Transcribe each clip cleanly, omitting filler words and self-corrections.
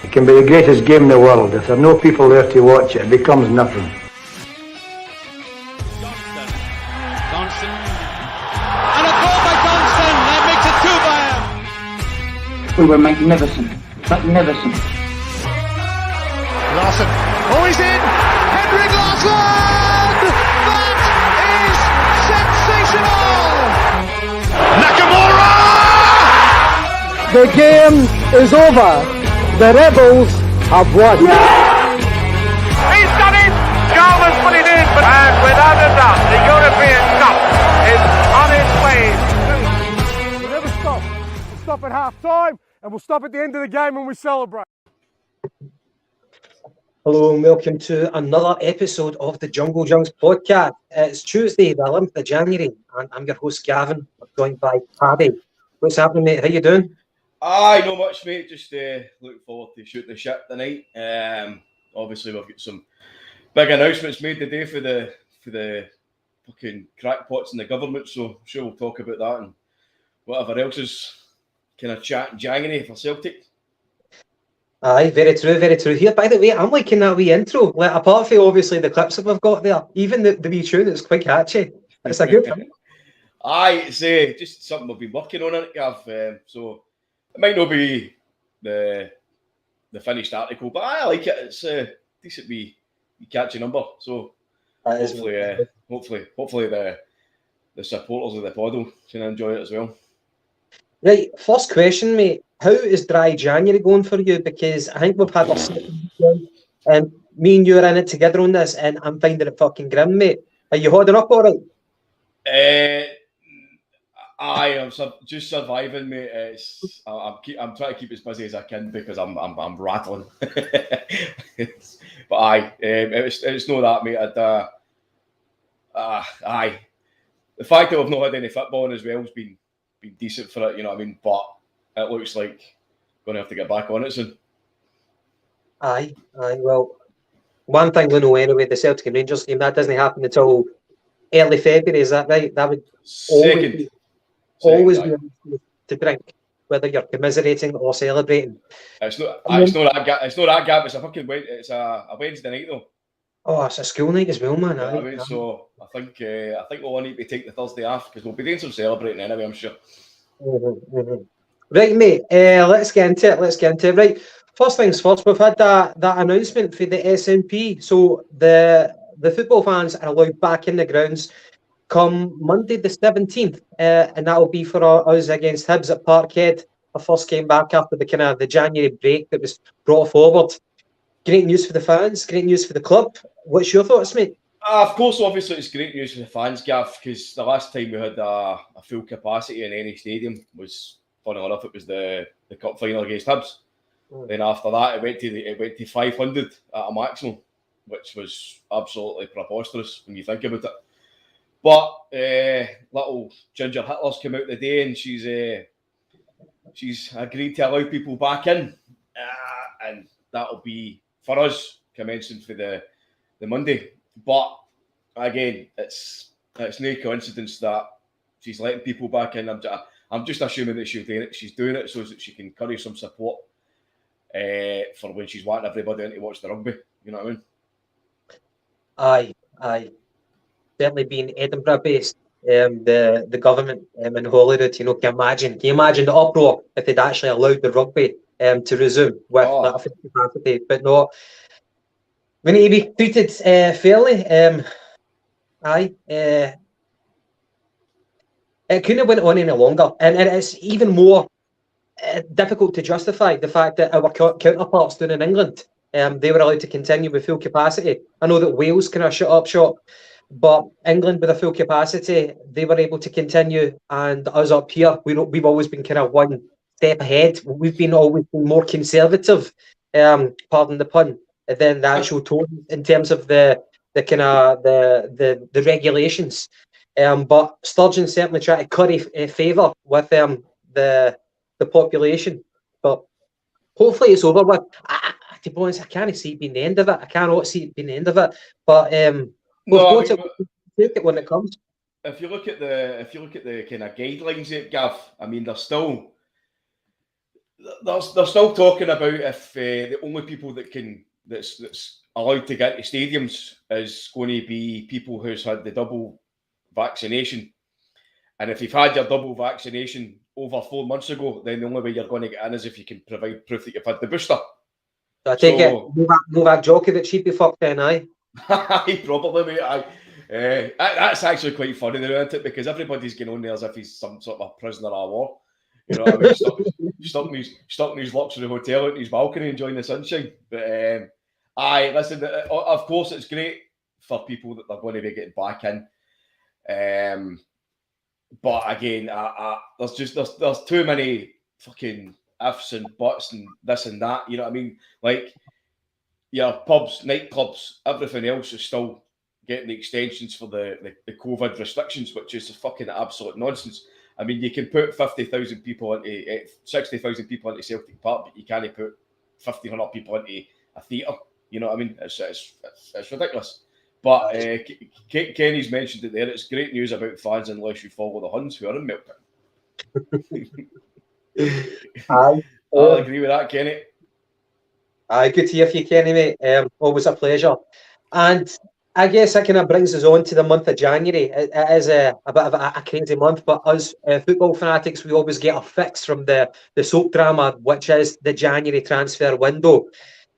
It can be the greatest game in the world. If there are no people there to watch it, it becomes nothing. Johnston. And a goal by Johnston. That makes it 2 by him. We were magnificent. Magnificent. Larson. Oh, he's in. Henrik Larsson. That is sensational. Nakamura. The game is over. The Rebels have won. He's done it! Jarman's put it in, and without a doubt, the European Cup is on its way. We'll never stop. We'll stop at half time, and we'll stop at the end of the game when we celebrate. Hello and welcome to another episode of the Jungle Junks podcast. It's Tuesday, the 11th of January, and I'm your host Gavin. I'm joined by Paddy. What's happening, mate? How you doing? Aye, not much, mate. Just looking forward to shooting the shit tonight. Obviously, we've got some big announcements made today for the fucking crackpots in the government. So I'm sure we'll talk about that and whatever else is kind of chat in January for Celtic. Aye, very true, very true. Here, by the way, I'm liking that wee intro. Like, apart from obviously the clips that we've got there, even the wee tune is quite catchy. It's a good thing. Aye, it's just something we've been working on it, Gav. So it might not be the finished article, but I like it. It's a decent wee catchy number. So hopefully the supporters of the pod can enjoy it as well. Right, first question, mate. How is dry January going for you? Because I think we've had our second weekend, and me and you are in it together on this, and I'm finding it fucking grim, mate. Are you holding up all right? I am just surviving, mate. I'm trying to keep as busy as I can because I'm rattling. But it's not that, mate. Aye, the fact that we've not had any football as well has been decent for it. You know what I mean? But it looks like going to have to get back on it soon. Aye. Well, one thing we know anyway, the Celtic and Rangers game, that doesn't happen until early February. Is that right? That would always be to drink, whether you're commiserating or celebrating. It's not that gap. It's a fucking a Wednesday night though. Oh, it's a school night as well, man. I mean, so I think we'll need to take the Thursday off because we'll be doing some celebrating anyway, I'm sure. Mm-hmm. Right, mate. Let's get into it. Right. First things first. We've had that announcement for the SNP. So the football fans are allowed back in the grounds come Monday the 17th, and that will be for us against Hibs at Parkhead. Our first game back after the January break that was brought forward. Great news for the fans. Great news for the club. What's your thoughts, mate? Of course, obviously, it's great news for the fans, Gav, because the last time we had a full capacity in any stadium was, funny enough, it was the cup final against Hibs. Then after that, it went to 500 at a maximum, which was absolutely preposterous when you think about it. But little Ginger Hitler's come out today, and she's agreed to allow people back in, and that'll be for us commencing for the Monday. But again, it's no coincidence that she's letting people back in. I'm just assuming that she's doing it so that she can curry some support for when she's wanting everybody in to watch the rugby. You know what I mean? Aye. Certainly being Edinburgh based, the government in Holyrood, can you imagine the uproar if they'd actually allowed the rugby to resume with that full capacity? But no, we need to be treated fairly. It couldn't have went on any longer, and it's even more difficult to justify the fact that our counterparts down in England, they were allowed to continue with full capacity. I know that Wales kind of shut up shop, but England with a full capacity, they were able to continue, and us up here, we've always been kind of one step ahead. We've always been more conservative, pardon the pun, than the actual tone in terms of the regulations. But Sturgeon certainly tried to curry favour with the population. But hopefully it's over with. To be honest, I can't see it being the end of it. I cannot see it being the end of it. But we'll take it when it comes. If you look at the kind of guidelines, Gav, I mean, they're still they're still talking about if the only people that's allowed to get to stadiums is going to be people who's had the double vaccination. And if you've had your double vaccination over 4 months ago, then the only way you're going to get in is if you can provide proof that you've had the booster. So I take it Novak Djokovic should be fucked then, aye? Probably, mate. That's actually quite funny, isn't it? Because everybody's going on there as if he's some sort of prisoner of war. You know what I mean? Stuck in his luxury hotel out in his balcony enjoying the sunshine. But listen, of course it's great for people that they're going to be getting back in. But again, there's too many fucking ifs and buts and this and that. You know what I mean? Like your pubs, nightclubs, everything else is still getting the extensions for the COVID restrictions, which is fucking absolute nonsense. I mean, you can put 50,000 people into 60,000 people into Celtic Park, but you can't put 1,500 people into a theatre. You know what I mean? It's ridiculous. But Kenny's mentioned it there. It's great news about fans unless you follow the Huns who are in meltdown. I'll agree with that, Kenny. Aye, good to hear from you, Kenny, mate. Always a pleasure. And I guess that kind of brings us on to the month of January. It is a bit of a crazy month, but us football fanatics, we always get a fix from the soap drama, which is the January transfer window.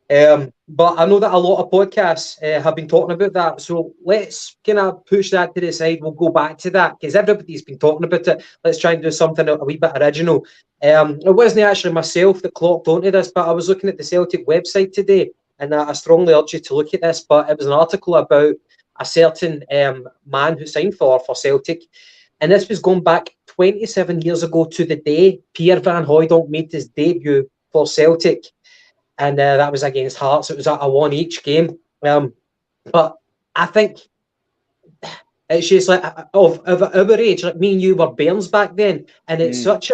But I know that a lot of podcasts have been talking about that, so let's kind of push that to the side. We'll go back to that because everybody's been talking about it. Let's try and do something a wee bit original. It wasn't actually myself that clocked onto this, but I was looking at the Celtic website today, and I strongly urge you to look at this. But it was an article about a certain man who signed for Celtic, and this was going back 27 years ago to the day Pierre van Hooijdonk made his debut for Celtic. And that was against Hearts. It was a one each game. But I think it's just like of our age, like me and you were bairns back then. And it's such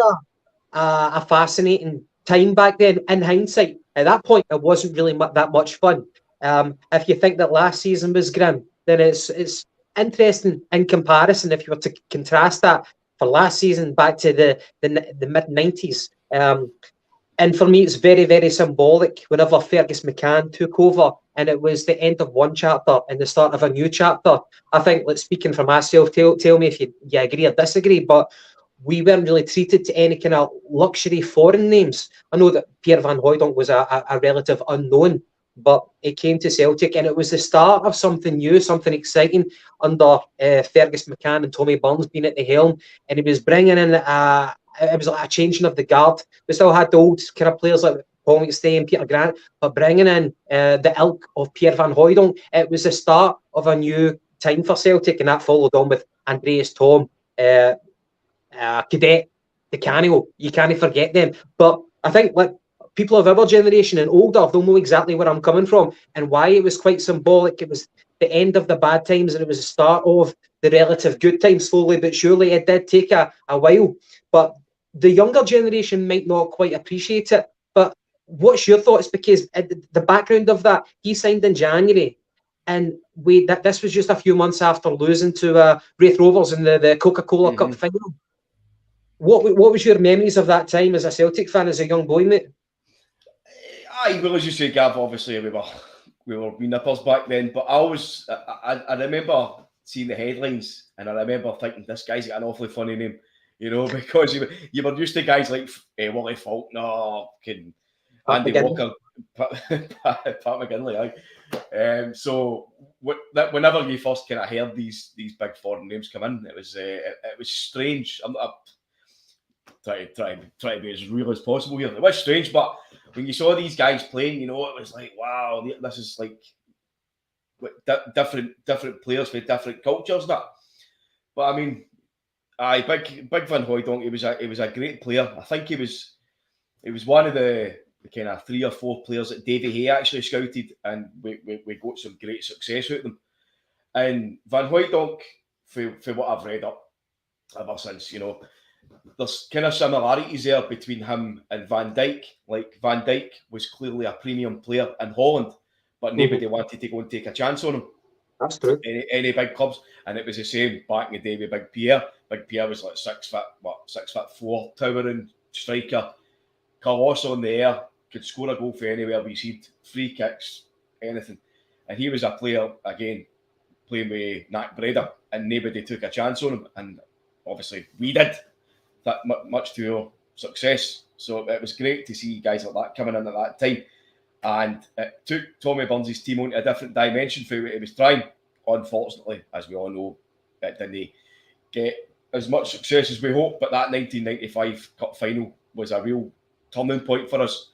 a fascinating time back then. In hindsight, at that point, it wasn't really that much fun. If you think that last season was grim, then it's interesting in comparison if you were to contrast that for last season back to the mid-90s. And for me, it's very, very symbolic whenever Fergus McCann took over and it was the end of one chapter and the start of a new chapter. I think, like, speaking for myself, tell me if you agree or disagree, but we weren't really treated to any kind of luxury foreign names. I know that Pierre van Hooijdonk was a relative unknown, but it came to Celtic and it was the start of something new, something exciting under Fergus McCann and Tommy Burns being at the helm. And he was bringing in it was like a changing of the guard. We still had the old kind of players like Paul McStay and Peter Grant, but bringing in the ilk of Pierre van Hooijdonk, it was the start of a new time for Celtic, and that followed on with Andreas Thom, Cadet, the Canio. You can't forget them. But I think, like, people of our generation and older, they'll know exactly where I'm coming from and why it was quite symbolic. It was the end of the bad times and it was the start of the relative good times, slowly but surely. It did take a while, but the younger generation might not quite appreciate it. But what's your thoughts? Because the background of that, he signed in January, and this was just a few months after losing to Wraith Rovers in the Coca-Cola Cup final. What was your memories of that time as a Celtic fan, as a young boy, mate? Well, as you say, Gav, obviously we were wee nippers back then, but I remember seeing the headlines and I remember thinking, this guy's got an awfully funny name. You know, because you were used to guys like Willie Faulkner, Andy Walker, Pat McGinley. So whenever you first kind of heard these big foreign names come in, it was strange. I'm trying to be as real as possible here. It was strange, but when you saw these guys playing, you know, it was like, wow, this is like different players with different cultures. But I mean. Big Van Hooijdonk. He was a great player. I think he was one of the kind of 3 or 4 players that Davy Hay actually scouted, and we got some great success out of them. And Van Hooijdonk, for what I've read up ever since, you know, there's kind of similarities there between him and Van Dijk. Like, Van Dijk was clearly a premium player in Holland, but nobody wanted to go and take a chance on him. That's true. Any big clubs, and it was the same back in the day with Big Pierre. Big Pierre was like 6'4", towering striker, colossal in the air, could score a goal for anywhere we see free kicks, anything. And he was a player, again, playing with Knack Breda, and nobody took a chance on him. And obviously we did, that much to our success. So it was great to see guys like that coming in at that time. And it took Tommy Burns' team on to a different dimension for what he was trying. Unfortunately, as we all know, it didn't get as much success as we hoped. But that 1995 Cup final was a real turning point for us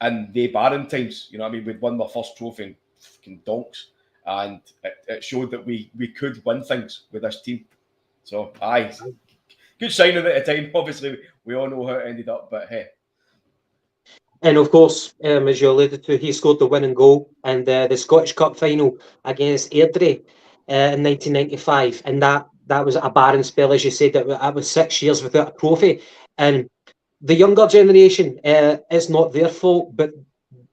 in the barren times. You know what I mean? We'd won the first trophy in fucking donks. And it showed that we could win things with this team. So, aye, good signing at the time. Obviously, we all know how it ended up, but hey. And of course, as you alluded to, he scored the winning goal in the Scottish Cup final against Airdrie in 1995. And that was a barren spell, as you said. That was 6 years without a trophy. And the younger generation, it's not their fault, but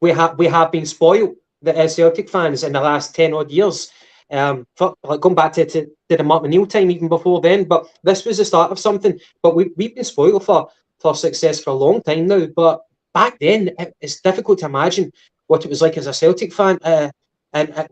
we have been spoiled, the Celtic fans, in the last 10 odd years. Going back to the Mark McNeil time, even before then. But this was the start of something. But we've been spoiled for success for a long time now. But back then, it's difficult to imagine what it was like as a Celtic fan. And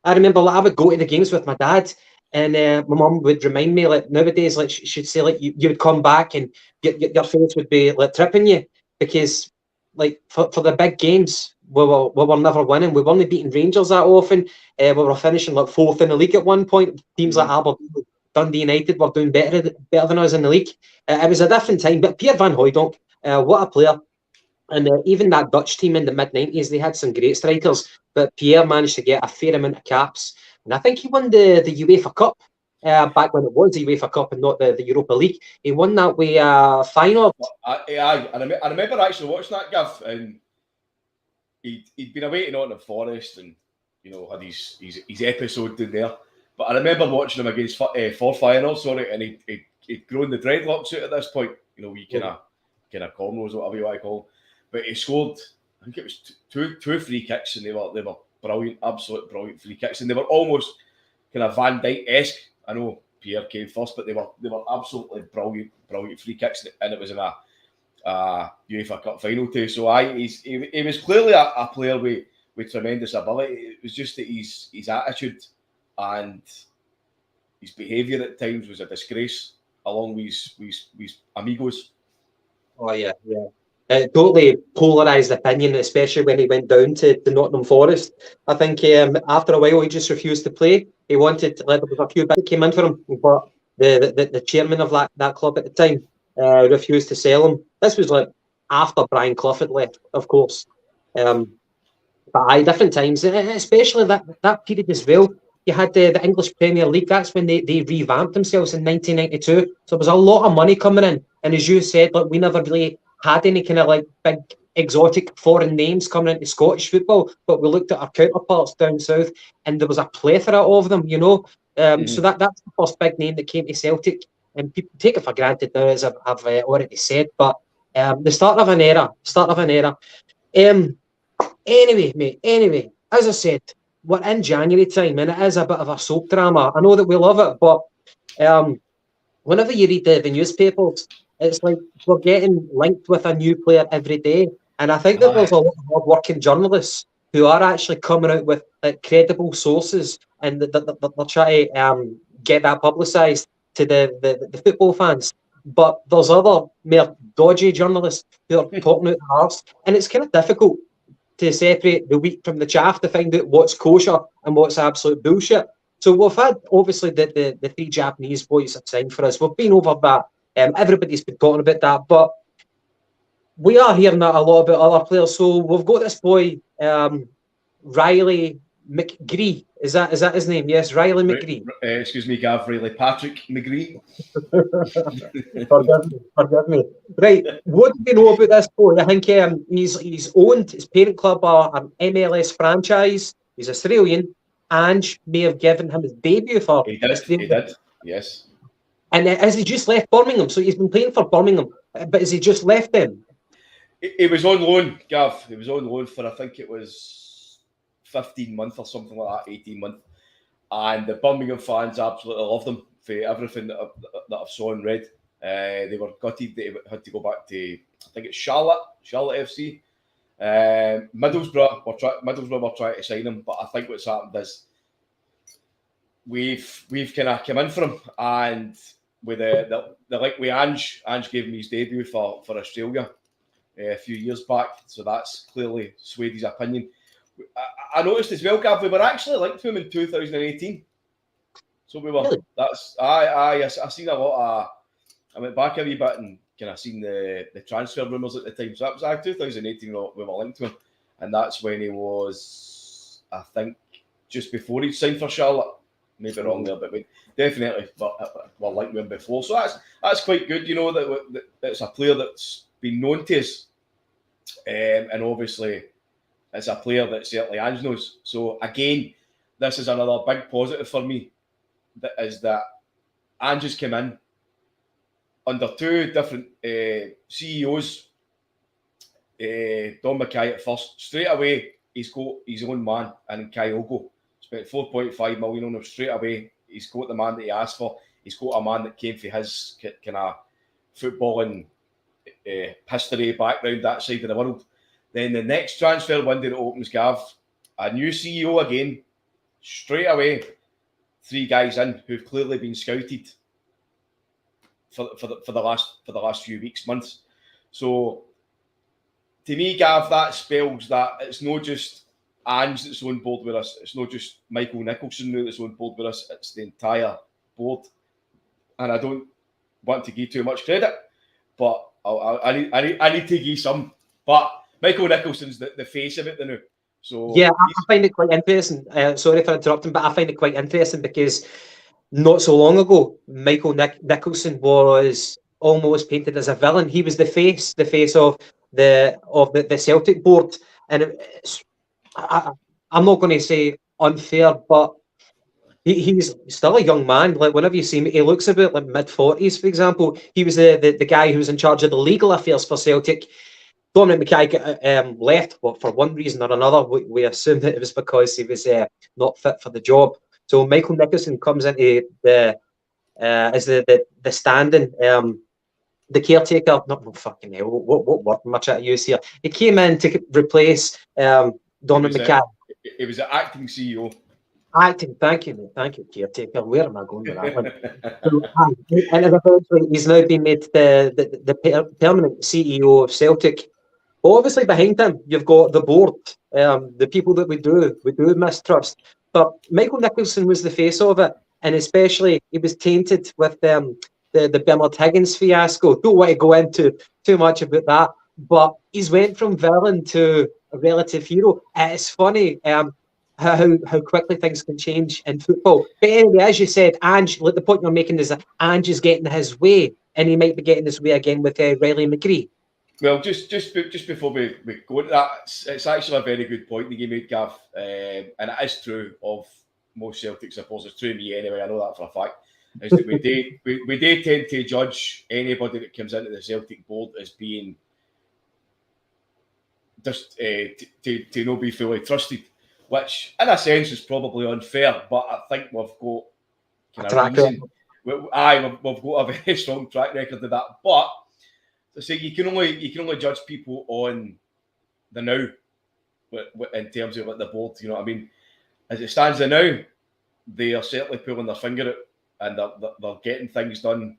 I remember, like, I would go to the games with my dad, and my mum would remind me, like, nowadays, like, she'd say, like, you would come back and your face would be like tripping you, because, like, for the big games, we were never winning. We weren't beating Rangers that often. We were finishing like 4th in the league at one point. Teams like Aberdeen, Dundee United were doing better than us in the league. It was a different time. But Pierre van Hooijdonk, what a player. And even that Dutch team in the mid-90s, they had some great strikers. But Pierre managed to get a fair amount of caps. And I think he won the UEFA Cup back when it was the UEFA Cup and not the Europa League. He won that with final. I remember actually watching that, Gav, and he'd been away to Nottingham Forest, and you know, had his episode in there. But I remember watching him against Feyenoord, and he'd grown the dreadlocks out at this point. You know, we kind of cornrows, whatever you want to call them. But he scored, I think it was two free kicks, and they were brilliant, absolute brilliant free kicks, and they were almost kind of Van Dijk-esque. I know Pierre came first, but they were absolutely brilliant free kicks, and it was in a UEFA Cup final too. So he was clearly a player with tremendous ability. It was just that his attitude and his behaviour at times was a disgrace, along with his amigos. Oh yeah. Totally polarised opinion, especially when he went down to the Nottingham Forest. I think after a while he just refused to play. He wanted to, there was a few bits that came in for him, but the chairman of that club at the time refused to sell him. This was like after Brian Clough had left, of course. But different times, especially that period as well. You had the English Premier League. That's when they revamped themselves in 1992. So there was a lot of money coming in. And as you said, like, we never really had any kind of like big exotic foreign names coming into Scottish football, but we looked at our counterparts down south, and there was a plethora of them, you know. So that's the first big name that came to Celtic, and people take it for granted now, as I've already said. But the start of an era. Anyway, mate. As I said, we're in January time, and it is a bit of a soap drama. I know that we love it, but whenever you read the newspapers, it's like we're getting linked with a new player every day. And I think that there's a lot of hard-working journalists who are actually coming out with credible sources, and they're trying to get that publicised to the football fans. But there's other more dodgy journalists who are talking out the arse, and it's kind of difficult to separate the wheat from the chaff to find out what's kosher and what's absolute bullshit. So we've had, obviously, the 3 Japanese boys have signed for us. We've been over that. Everybody's been talking about that, but we are hearing that a lot about other players. So we've got this boy, Riley McGree. Is that his name? Yes, Riley McGree. Excuse me, Gav. Riley Patrick McGree. Forgive me. Right, what do we know about this boy? I think he's owned, his parent club are an MLS franchise. He's Australian. Ange may have given him his debut for. He did. Yes. And has he just left Birmingham? So he's been playing for Birmingham, but has he just left them? He was on loan, Gav. He was on loan for, I think it was 15 months or something like that, 18 months. And the Birmingham fans absolutely loved him for everything that I've saw and read. They were gutted that he had to go back to I think it's Charlotte FC. Middlesbrough were trying to sign him, but I think what's happened is we've kind of come in for him, and with the like with Ange gave him his debut for Australia a few years back, so that's clearly swayed his opinion. I noticed as well, Gav, we were actually linked to him in 2018. So we were. Really? That's I seen a lot of. I went back a wee bit and kind of seen the transfer rumours at the time. So that was 2018. We were linked to him, and that's when he was, I think, just before he signed for Charlotte. Maybe wrong there, but we definitely were linked with him before. So that's quite good. You know that it's a player that's been known to us, and obviously it's a player that certainly Ange knows. So again, this is another big positive for me. That is that Ange has come in under two different CEOs. Don Mackay at first, straight away he's got his own man, and Kyogo spent 4.5 million on him straight away. He's got the man that he asked for. He's got a man that came for his kind of footballing history background, that side of the world. Then the next transfer window that opens, Gav, a new CEO again, straight away. 3 guys in who've clearly been scouted for the last few weeks, months. So to me, Gav, that spells that it's not just Ange that's on board with us. It's not just Michael Nicholson now that's on board with us. It's the entire board. And I don't want to give too much credit, but I need to give some. But Michael Nicholson's the face of it now. So yeah, I find it quite interesting. Sorry for interrupting, but I find it quite interesting because not so long ago, Michael Nicholson was almost painted as a villain. He was the face of the Celtic board, and I'm not going to say unfair, but he's still a young man. Like whenever you see him, he looks about like mid-40s. For example, he was the guy who was in charge of the legal affairs for Celtic. Dominic Mackay left for one reason or another. We assume that it was because he was not fit for the job. So Michael Nicholson comes into as the standing, the caretaker. Not fucking hell. What word am I trying to use here? He came in to replace Dominic Mackay. It was an acting CEO. Acting, thank you, mate. Thank you, caretaker. Where am I going with that one? And eventually he's now been made the permanent CEO of Celtic. But obviously behind him, you've got the board, the people that we do mistrust. But Michael Nicholson was the face of it, and especially he was tainted with the Bernard Higgins fiasco. Don't want to go into too much about that, but he's went from villain to a relative hero. It's funny how quickly things can change in football. But anyway, as you said, Ange, like the point you're making is that Ange is getting his way, and he might be getting his way again with Riley McGree. Well, just before we go into that, it's actually a very good point that you made, Gav, and it is true of most Celtic supporters. It's true of me anyway. I know that for a fact. Is that we do tend to judge anybody that comes into the Celtic board as being just to not be fully trusted, which in a sense is probably unfair. But I think we've got we've got a very strong track record of that. But to say you can only judge people on the now, in terms of like the board. You know what I mean? As it stands now, they are certainly pulling their finger out, and they're getting things done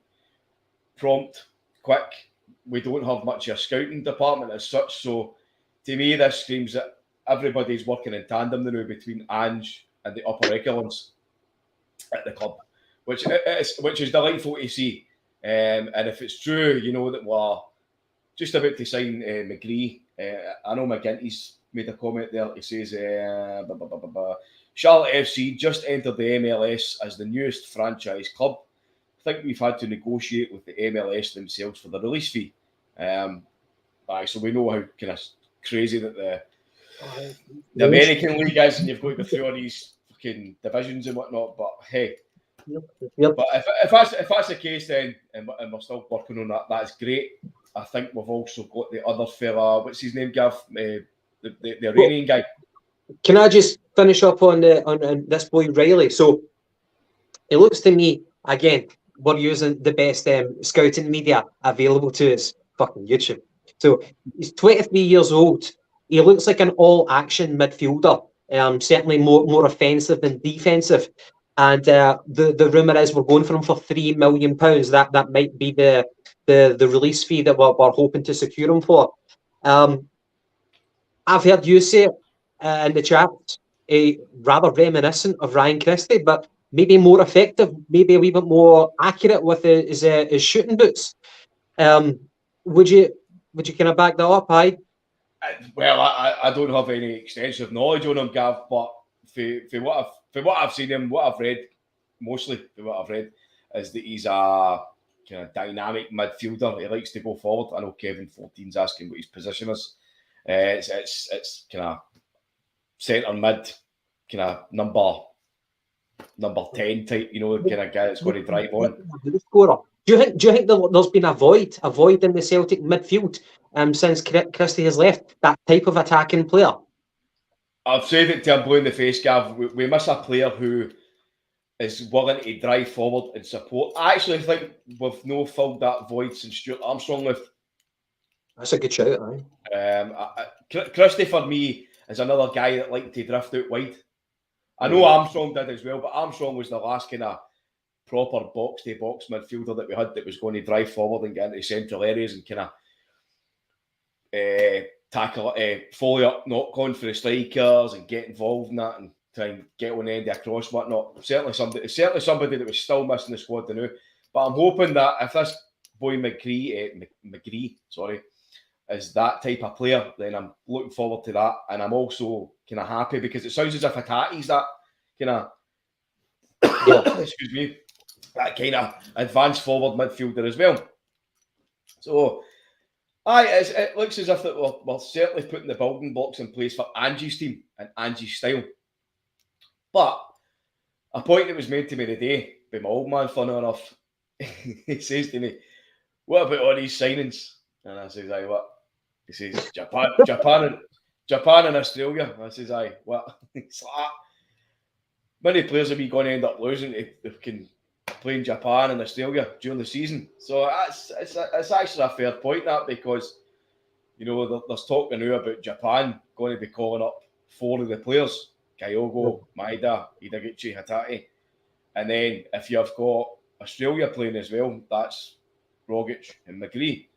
prompt, quick. We don't have much of a scouting department as such, so to me this screams that everybody's working in tandem now between Ange and the upper echelons at the club, which is delightful to see. And if it's true, you know, that we're just about to sign McGree. I know McGinty's made a comment there. He says, Charlotte FC just entered the MLS as the newest franchise club. I think we've had to negotiate with the MLS themselves for the release fee. So we know how kind of crazy that the American league is, and you've got to go through all these fucking divisions and whatnot. But hey, Yep. But if that's the case, then and we're still working on that, that's great. I think we've also got the other fella. What's his name, Gav? The Iranian guy. Can I just finish up on this boy Riley? So it looks to me, again, we're using the best scouting media available to us. Fucking YouTube. So he's 23 years old. He looks like an all-action midfielder. Certainly more offensive than defensive. And the rumour is we're going for him for £3 million. That might be the release fee that we're hoping to secure him for. I've heard you say in the chat, rather reminiscent of Ryan Christie, but maybe more effective, maybe a wee bit more accurate with his shooting boots. Would you kind of back that up, Paddy? Well, I don't have any extensive knowledge on him, Gav, but for what I've seen him, what I've read, mostly for what I've read, is that he's a kind of dynamic midfielder. He likes to go forward. I know Kevin 14's asking what his position is. It's kind of centre mid, kind of number 10 type, you know, the kind of guy that's going to drive on. Do you think there's been a void in the Celtic midfield since Christie has left, that type of attacking player? I've said it to him blue in the face, Gav. We miss a player who is willing to drive forward and support. I actually think we've no filled that void since Stuart Armstrong left. That's a good shout, Christie for me is another guy that liked to drift out wide. I know Armstrong did as well, but Armstrong was the last kind of proper box-to-box midfielder that we had that was going to drive forward and get into central areas and kind of tackle, follow up, knock on for the strikers and get involved in that and try and get on the end of a cross, whatnot. Certainly somebody that was still missing the squad to know. But I'm hoping that if this boy McGree, is that type of player, then I'm looking forward to that. And I'm also kind of happy because it sounds as if Hattati's that kind of, excuse me, that kind of advanced forward midfielder as well. So, it looks as if that we're certainly putting the building blocks in place for Angie's team and Angie's style. But a point that was made to me today by my old man, fun enough, he says to me, "What about all these signings?" And I says, "Aye, what?" He says, Japan and Australia. I says, "Aye, what?" It's like, many players are we going to end up losing if can play in Japan and Australia during the season? So it's actually a fair point, that, because, you know, there's talk now about Japan going to be calling up 4 of the players: Kyogo, Maeda, Hidaguchi, Hattati. And then if you've got Australia playing as well, that's Rogic and McGree.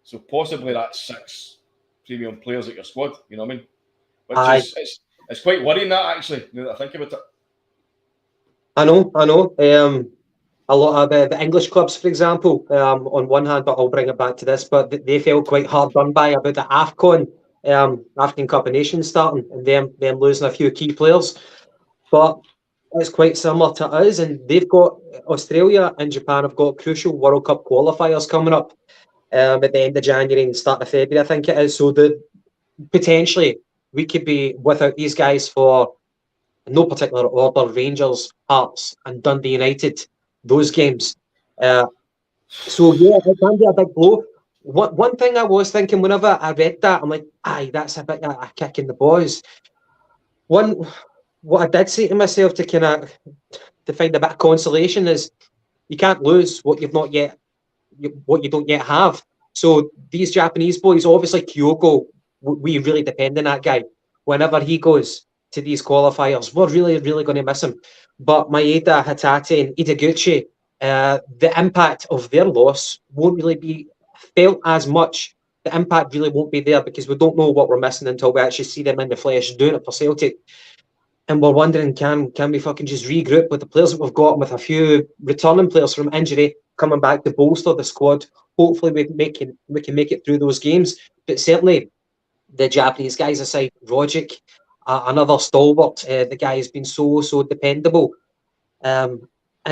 So possibly that's 6 premium players at your squad, you know what I mean? Which is it's quite worrying, that, actually, now that I think about it. I know. A lot of the English clubs, for example, on one hand, but I'll bring it back to this, but they felt quite hard done by about the AFCON, African Cup of Nations starting, and them losing a few key players. But it's quite similar to us, and they've got, Australia and Japan have got crucial World Cup qualifiers coming up at the end of January and start of February, I think it is. So potentially we could be without these guys for no particular order: Rangers, Hearts, and Dundee United. Those games. So yeah, it can be a big blow. One thing I was thinking whenever I read that, I'm like, aye, that's a bit a kick in the balls. What I did say to myself to kind of to find a bit of consolation is you can't lose what you've not yet, what you don't yet have. So these Japanese boys, obviously Kyogo, we really depend on that guy. Whenever he goes to these qualifiers, we're really, really going to miss him. But Maeda, Hattati, and Hidaguchi, the impact of their loss won't really be felt as much. The impact really won't be there because we don't know what we're missing until we actually see them in the flesh doing it for Celtic. And we're wondering, can we fucking just regroup with the players that we've got, with a few returning players from injury coming back to bolster the squad? Hopefully we can make it through those games. But certainly the Japanese guys aside, Rogic, another stalwart. The guy has been so dependable. And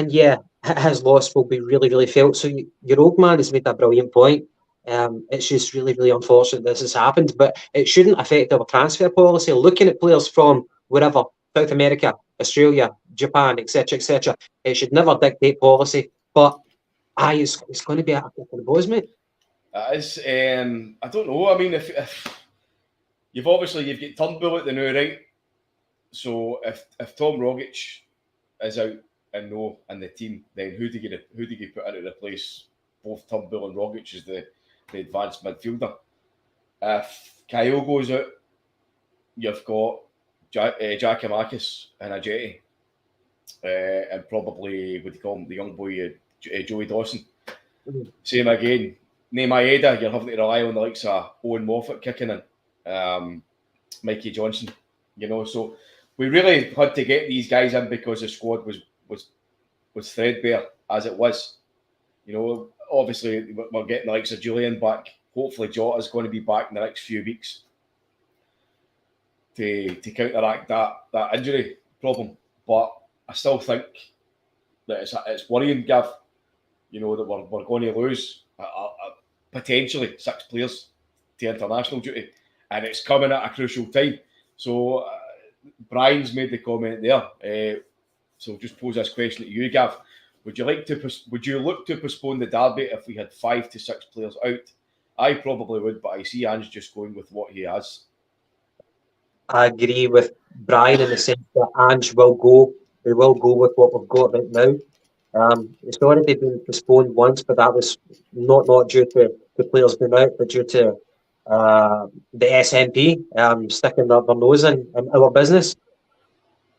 yeah, his loss will be really, really felt. So your old man has made a brilliant point. It's just really, really unfortunate this has happened, but it shouldn't affect our transfer policy. Looking at players from wherever, South America, Australia, Japan, etc., it should never dictate policy. But it's going to be a kick in the balls, mate. It's, I don't know. I mean, if you've got Turnbull at the now, right? So if Tom Rogic is out and no in the team, then who do you put in to replace both Turnbull and Rogic as the the advanced midfielder. If Kyle goes out, you've got Giacomakis and Ajeti, and probably, what do you call him, the young boy, Joey Dawson. Same again. Name Maeda, you're having to rely on the likes of Owen Moffat kicking in, Mikey Johnson, so we really had to get these guys in because the squad was threadbare as it was. Obviously we're getting the likes of Julian back. Hopefully Jota's going to be back in the next few weeks to counteract that injury problem. But I still think that it's worrying, Gav, that we're going to lose potentially 6 players to international duty, and it's coming at a crucial time. So Brian's made the comment there. So just pose this question to you, Gav. Would you look to postpone the derby if we had 5 to 6 players out? I probably would, but I see Ange just going with what he has. I agree with Brian in the sense that Ange will go. We will go with what we've got right now. It's already been postponed once, but that was not due to the players being out, but due to the SNP sticking their nose in our business.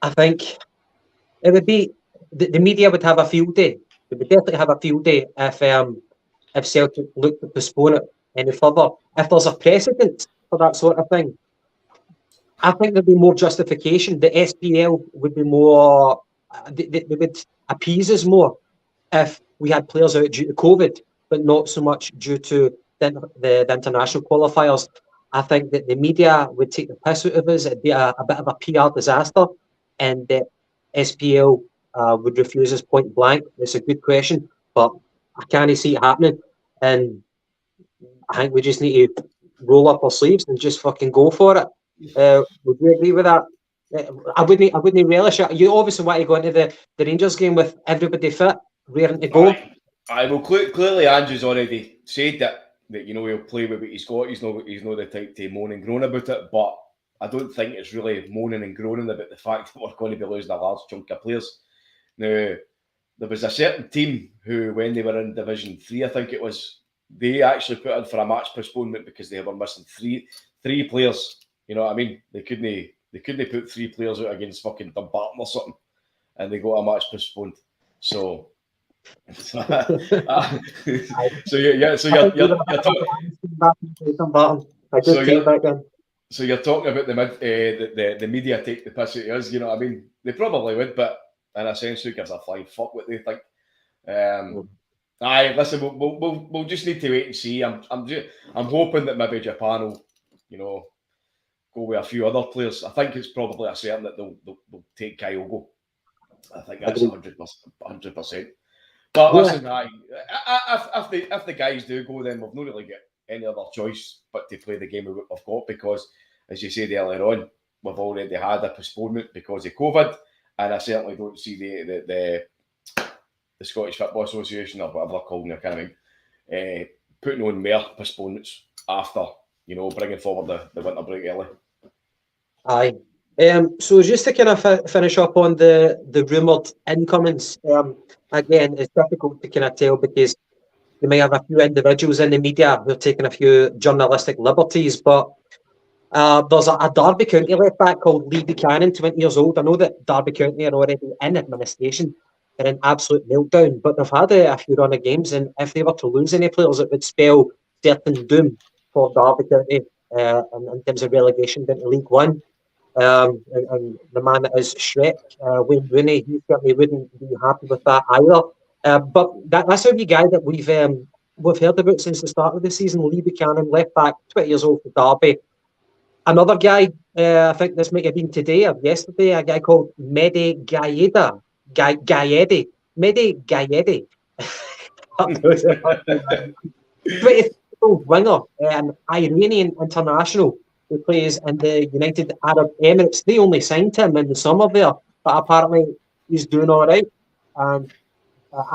I think it would be the media would have a field day. They would definitely have a field day if Celtic look to postpone it any further. If there's a precedent for that sort of thing, I think there'd be more justification. The SPL would be more. They would appease us more if we had players out due to COVID, but not so much due to the international qualifiers. I think that the media would take the piss out of us. It'd be a bit of a PR disaster, and the SPL would refuse us point blank. It's a good question, but I can't see it happening. And I think we just need to roll up our sleeves and just fucking go for it. Would you agree with that? I wouldn't relish it. You obviously want to go into the Rangers game with everybody fit, raring to go. Well, clearly Andrew's already said that he'll play with what he's got. He's not the type to moan and groan about it, but I don't think it's really moaning and groaning about the fact that we're going to be losing a large chunk of players. Now, there was a certain team who, when they were in Division 3, I think it was, they actually put in for a match postponement because they were missing three players. You know what I mean? They couldn't put 3 players out against fucking Dumbarton or something, and they got a match postponed. So you're talking about the media take the piss out of us. You know what I mean? They probably would, but in a sense, who gives a flying fuck what they think? Listen, we'll just need to wait and see. I'm hoping that maybe Japan will, go with a few other players. I think it's probably a certain that they'll take Kyogo. I think that's 100%. But listen, if the guys do go, then we've not really got any other choice but to play the game we've got, because, as you said earlier on, we've already had a postponement because of COVID, and I certainly don't see the Scottish Football Association, or whatever they're calling it, kind of putting on more postponements after, bringing forward the winter break early. Aye. So just to kind of finish up on the rumoured incomings, again, it's difficult to kind of tell because they may have a few individuals in the media who are taking a few journalistic liberties, but there's a Derby County left back called Lee Buchanan, 20 years old. I know that Derby County are already in administration. They're in absolute meltdown, but they've had a few run of games, and if they were to lose any players, it would spell certain doom for Derby County in terms of relegation down to League One. And the man that is Shrek, Wayne Rooney, he certainly wouldn't be happy with that either. But that's a wee guy that we've heard about since the start of the season. Lee Buchanan, left back, 20 years old for Derby. Another guy, I think this might have been today or yesterday, a guy called Mehdi Gaïedi. Mehdi Gaïedi. 20-year-old winger, an Iranian international who plays in the United Arab Emirates. They only signed him in the summer there, but apparently he's doing all right. And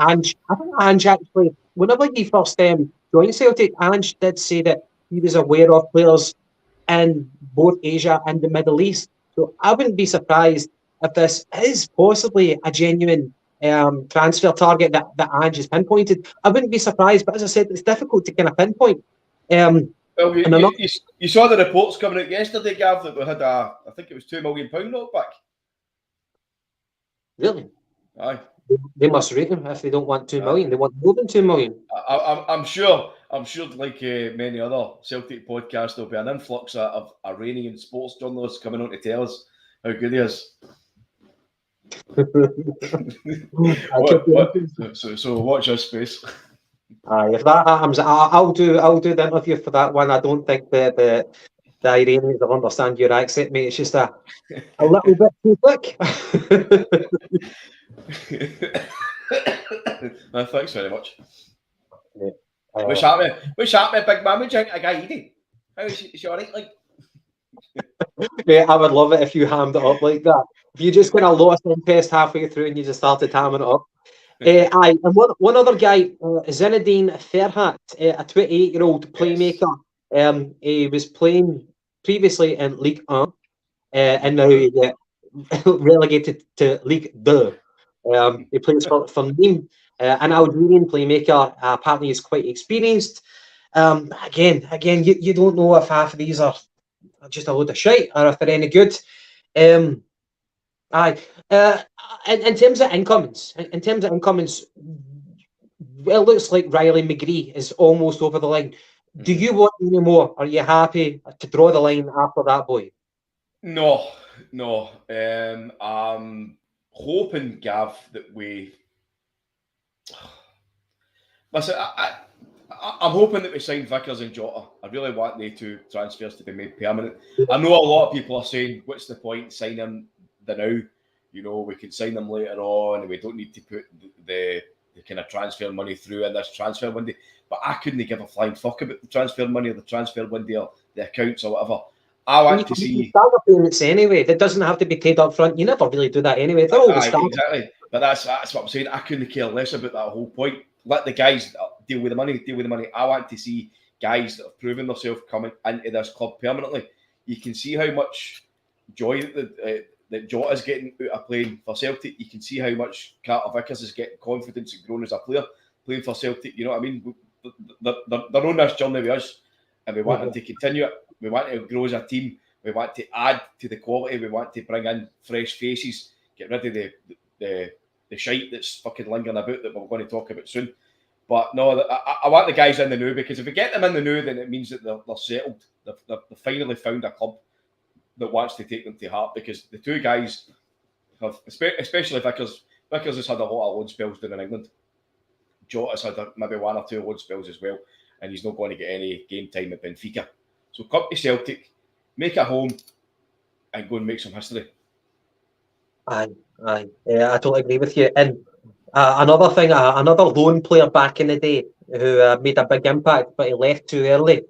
Ange, I think Ange actually, whenever he first joined Celtic, Ange did say that he was aware of players in both Asia and the Middle East. So I wouldn't be surprised if this is possibly a genuine transfer target that Ange has pinpointed. I wouldn't be surprised, but as I said, it's difficult to kind of pinpoint. Well, And another, you saw the reports coming out yesterday, Gav, that we had I think it was £2 million knock back. really? Aye. They must rate him if they don't want 2 million. They want more than 2 million. I'm sure, like many other Celtic podcasts, there'll be an influx of Iranian sports journalists coming on to tell us how good he is. So watch this space. If that happens, I'll do the interview for that one. I don't think the Iranians will understand your accent, mate. It's just a little bit too thick. No, thanks very much. Yeah. What's happening, big man? What do you think a guy eating? How is she all right? Like, Mate, I would love it if you hammed it up like that. If you just kind of lost interest halfway through and you just started hamming it up. Aye, and one other guy, Zinedine Ferhat, a 28-year-old playmaker. He was playing previously in League 1, and now he get relegated to League 2. He plays for Nîmes, an Algerian playmaker. Apparently, he's quite experienced. Again, you don't know if half of these are just a load of shite or if they're any good. In terms of incomings, well, it looks like Riley McGree is almost over the line. Do you want any more? Are you happy to draw the line after that boy? No. I'm hoping, Gav, that we. Listen, I'm hoping that we sign Vickers and Jota. I really want the two transfers to be made permanent. I know a lot of people are saying, what's the point signing the now? You know, we can sign them later on and we don't need to put the kind of transfer money through in this transfer window. But I couldn't give a flying fuck about the transfer money or the transfer window or the accounts or whatever. I want to see starter payments anyway. That doesn't have to be paid up front. You never really do that anyway. They're always exactly. But that's what I'm saying. I couldn't care less about that whole point. Let the guys deal with the money. I want to see guys that have proven themselves coming into this club permanently. You can see how much joy that Jota's getting out of playing for Celtic. You can see how much Carter Vickers is getting confidence and growing as a player playing for Celtic. You know what I mean? They're on this journey with us, and we want them to continue it. We want to grow as a team. We want to add to the quality. We want to bring in fresh faces, get rid of the shite that's fucking lingering about that we're going to talk about soon. But no, I want the guys in the new, because if we get them in the new, then it means that they're settled. They've finally found a club that wants to take them to heart, because the two guys have, especially Vickers has had a lot of loan spells down in England. Jota's had maybe one or two loan spells as well, and he's not going to get any game time at Benfica. So come to Celtic, make a home, and go and make some history. Aye. Yeah, I totally agree with you. And another thing, another lone player back in the day who made a big impact, but he left too early,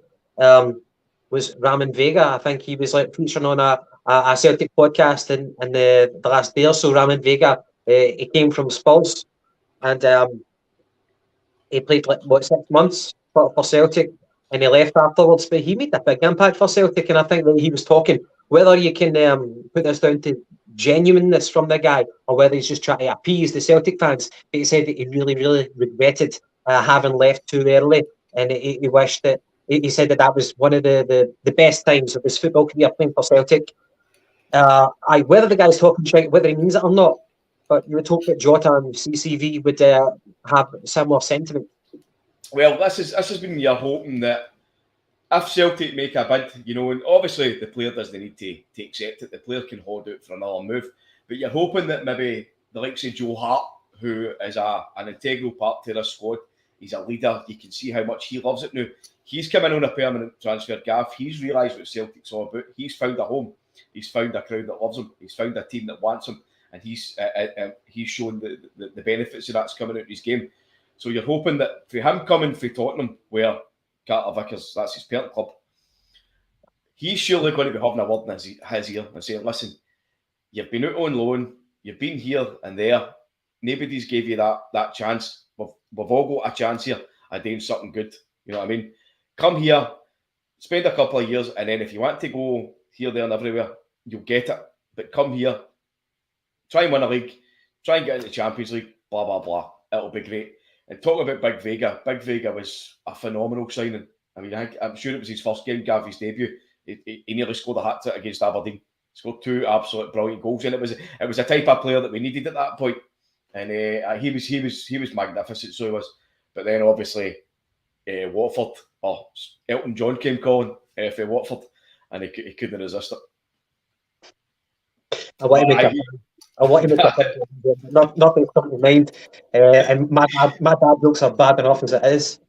was Ramon Vega. I think he was featuring on a Celtic podcast in the last day or so. Ramon Vega, he came from Spurs, and he played 6 months for Celtic, and he left afterwards. But he made a big impact for Celtic, and I think that he was talking, whether you can put this down to genuineness from the guy or whether he's just trying to appease the Celtic fans, but he said that he really, really regretted having left too early, and he wished that he said that was one of the best times of his football career playing for Celtic. Whether the guy's talking shit, whether he means it or not, but you would hope that Jota and CCV would have similar sentiment. Well, this has been your hoping that if Celtic make a bid, you know, and obviously the player doesn't need to accept it. The player can hold out for another move. But you're hoping that maybe the likes of Joe Hart, who is an integral part to this squad, he's a leader. You can see how much he loves it now. He's coming on a permanent transfer, Gav. He's realised what Celtic's all about. He's found a home. He's found a crowd that loves him. He's found a team that wants him. And he's shown the benefits of that's coming out of his game. So you're hoping that for him coming from Tottenham, where Carter Vickers, that's his parent club, he's surely going to be having a word in his ear and saying, listen, you've been out on loan, you've been here and there, nobody's gave you that chance. We've all got a chance here of doing something good. You know what I mean? Come here, spend a couple of years, and then if you want to go here, there and everywhere, you'll get it. But come here, try and win a league, try and get into the Champions League, blah, blah, blah. It'll be great. And talking about Big Vega was a phenomenal signing. I mean, I'm sure it was his first game, Gavi's debut. He nearly scored a hat-trick against Aberdeen. Scored 2 absolute brilliant goals, and it was a type of player that we needed at that point. And he was magnificent, so he was. But then obviously Watford, Elton John came calling for Watford, and he couldn't resist it. I want to make a nothing's come to mind, and my dad jokes are bad enough as it is.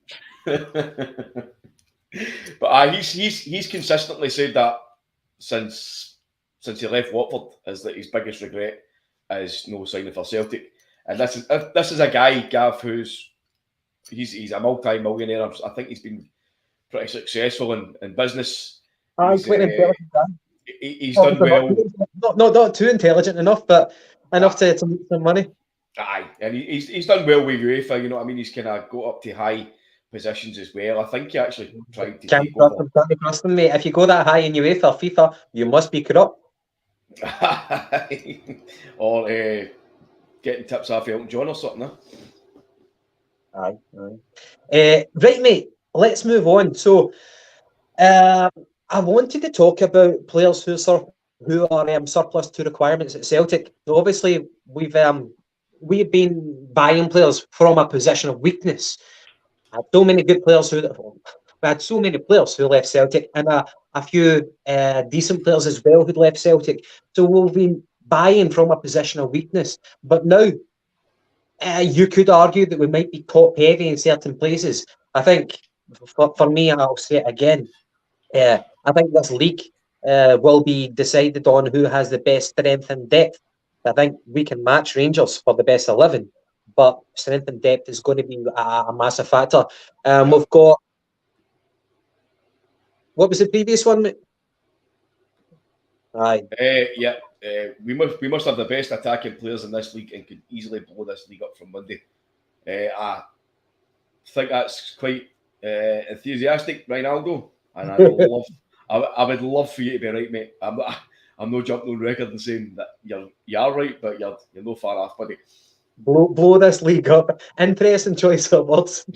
But he's consistently said that since he left Watford, is that his biggest regret is no signing for Celtic. And this is a guy, Gav, he's a multi-millionaire. I think he's been pretty successful in business. He's quite intelligent guy. He's done well. Not too intelligent enough, but enough to make some money. Aye, and he's done well with UEFA. You know what I mean? He's kind of got up to high positions as well. I think he actually tried to take over. Can't trust him, mate. If you go that high in UEFA, FIFA, you must be corrupt. Or getting tips off Elton John or something. Aye. Right, mate. Let's move on. So, I wanted to talk about players who are surplus to requirements at Celtic. So obviously, we've been buying players from a position of weakness. We had so many good players we had so many players who left Celtic, and a few decent players as well who'd left Celtic. So we've been buying from a position of weakness. But now, you could argue that we might be top heavy in certain places. I think, for me, I'll say it again. I think this league will be decided on who has the best strength and depth. I think we can match Rangers for the best 11, but strength and depth is going to be a massive factor. We've got... What was the previous one, mate? Aye. We must have the best attacking players in this league and could easily blow this league up from Monday. I think that's quite enthusiastic, Ronaldo, and I would love for you to be right, mate. I'm no jumping on record and saying that you are right, but you're no far off, buddy. Blow this league up. Interesting choice of words.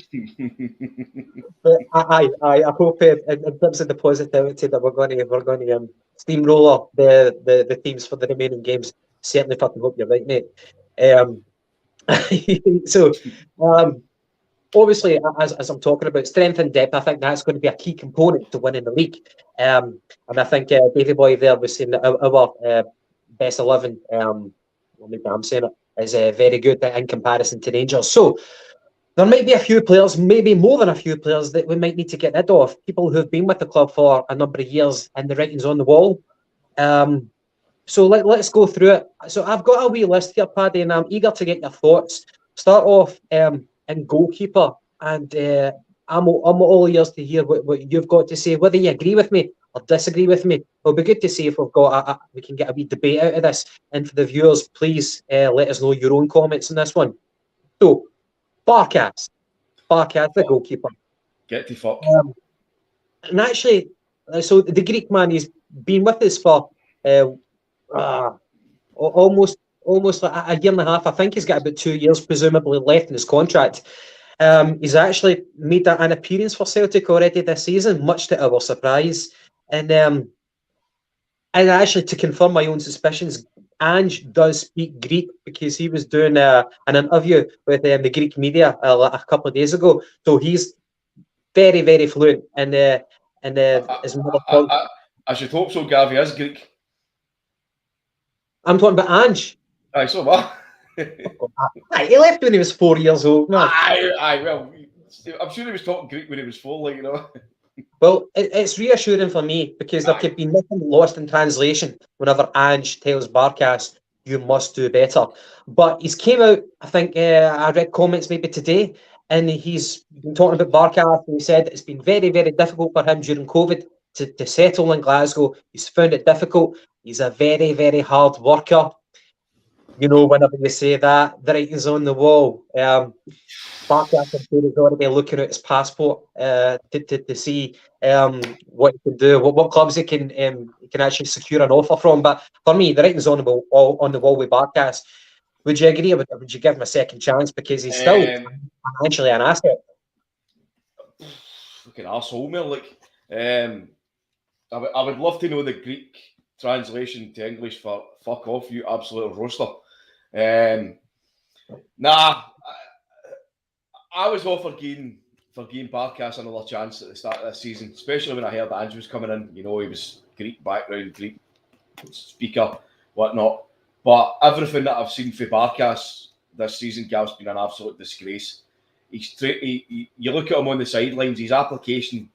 But I hope in terms of the positivity that we're going to steamroller the teams for the remaining games. Certainly fucking hope you're right, mate. So obviously, as I'm talking about strength and depth, I think that's going to be a key component to winning the league. And I think Davey Boy there was saying that our best 11, maybe I'm saying it, is very good in comparison to Rangers. So there might be a few players, maybe more than a few players, that we might need to get rid of. People who've been with the club for a number of years and the writing's on the wall. So let's go through it. So I've got a wee list here, Paddy, and I'm eager to get your thoughts. Start off in goalkeeper, and I'm all ears to hear what you've got to say, whether you agree with me or disagree with me. It'll be good to see if we can get a wee debate out of this. And for the viewers, please let us know your own comments on this one. So, Barkas, the goalkeeper. Get the fuck. And actually, so the Greek man, he's been with us for almost like a year and a half. I think he's got about 2 years, presumably, left in his contract. He's actually made an appearance for Celtic already this season, much to our surprise. And actually, to confirm my own suspicions, Ange does speak Greek because he was doing an interview with the Greek media a couple of days ago. So he's very, very fluent in his mother tongue. I should hope so. Gavi is Greek. I'm talking about Ange. Aye, so what? He left when he was 4 years old. Man. Aye, well, I'm sure he was talking Greek when he was 4, like, you know. Well, it's reassuring for me because there could be nothing lost in translation whenever Ange tells Barkas, you must do better. But he's came out, I think, I read comments maybe today, and he's been talking about Barkas, and he said it's been very, very difficult for him during COVID to settle in Glasgow. He's found it difficult. He's a very, very hard worker. You know, whenever you say that, the writing's on the wall. Barkas is already looking at his passport to see what he can do, what clubs he can actually secure an offer from. But for me, the writing's on the wall with Barkas. Would you agree? Would you give him a second chance because he's still financially an asset? fucking arsehole, man. Like, I would love to know the Greek translation to English for "fuck off, you absolute roaster." I was all for giving Barkas another chance at the start of this season, especially when I heard Ange was coming in. You know, he was Greek background, Greek speaker, whatnot. But everything that I've seen for Barkas this season, Gav's been an absolute disgrace. You look at him on the sidelines, his application,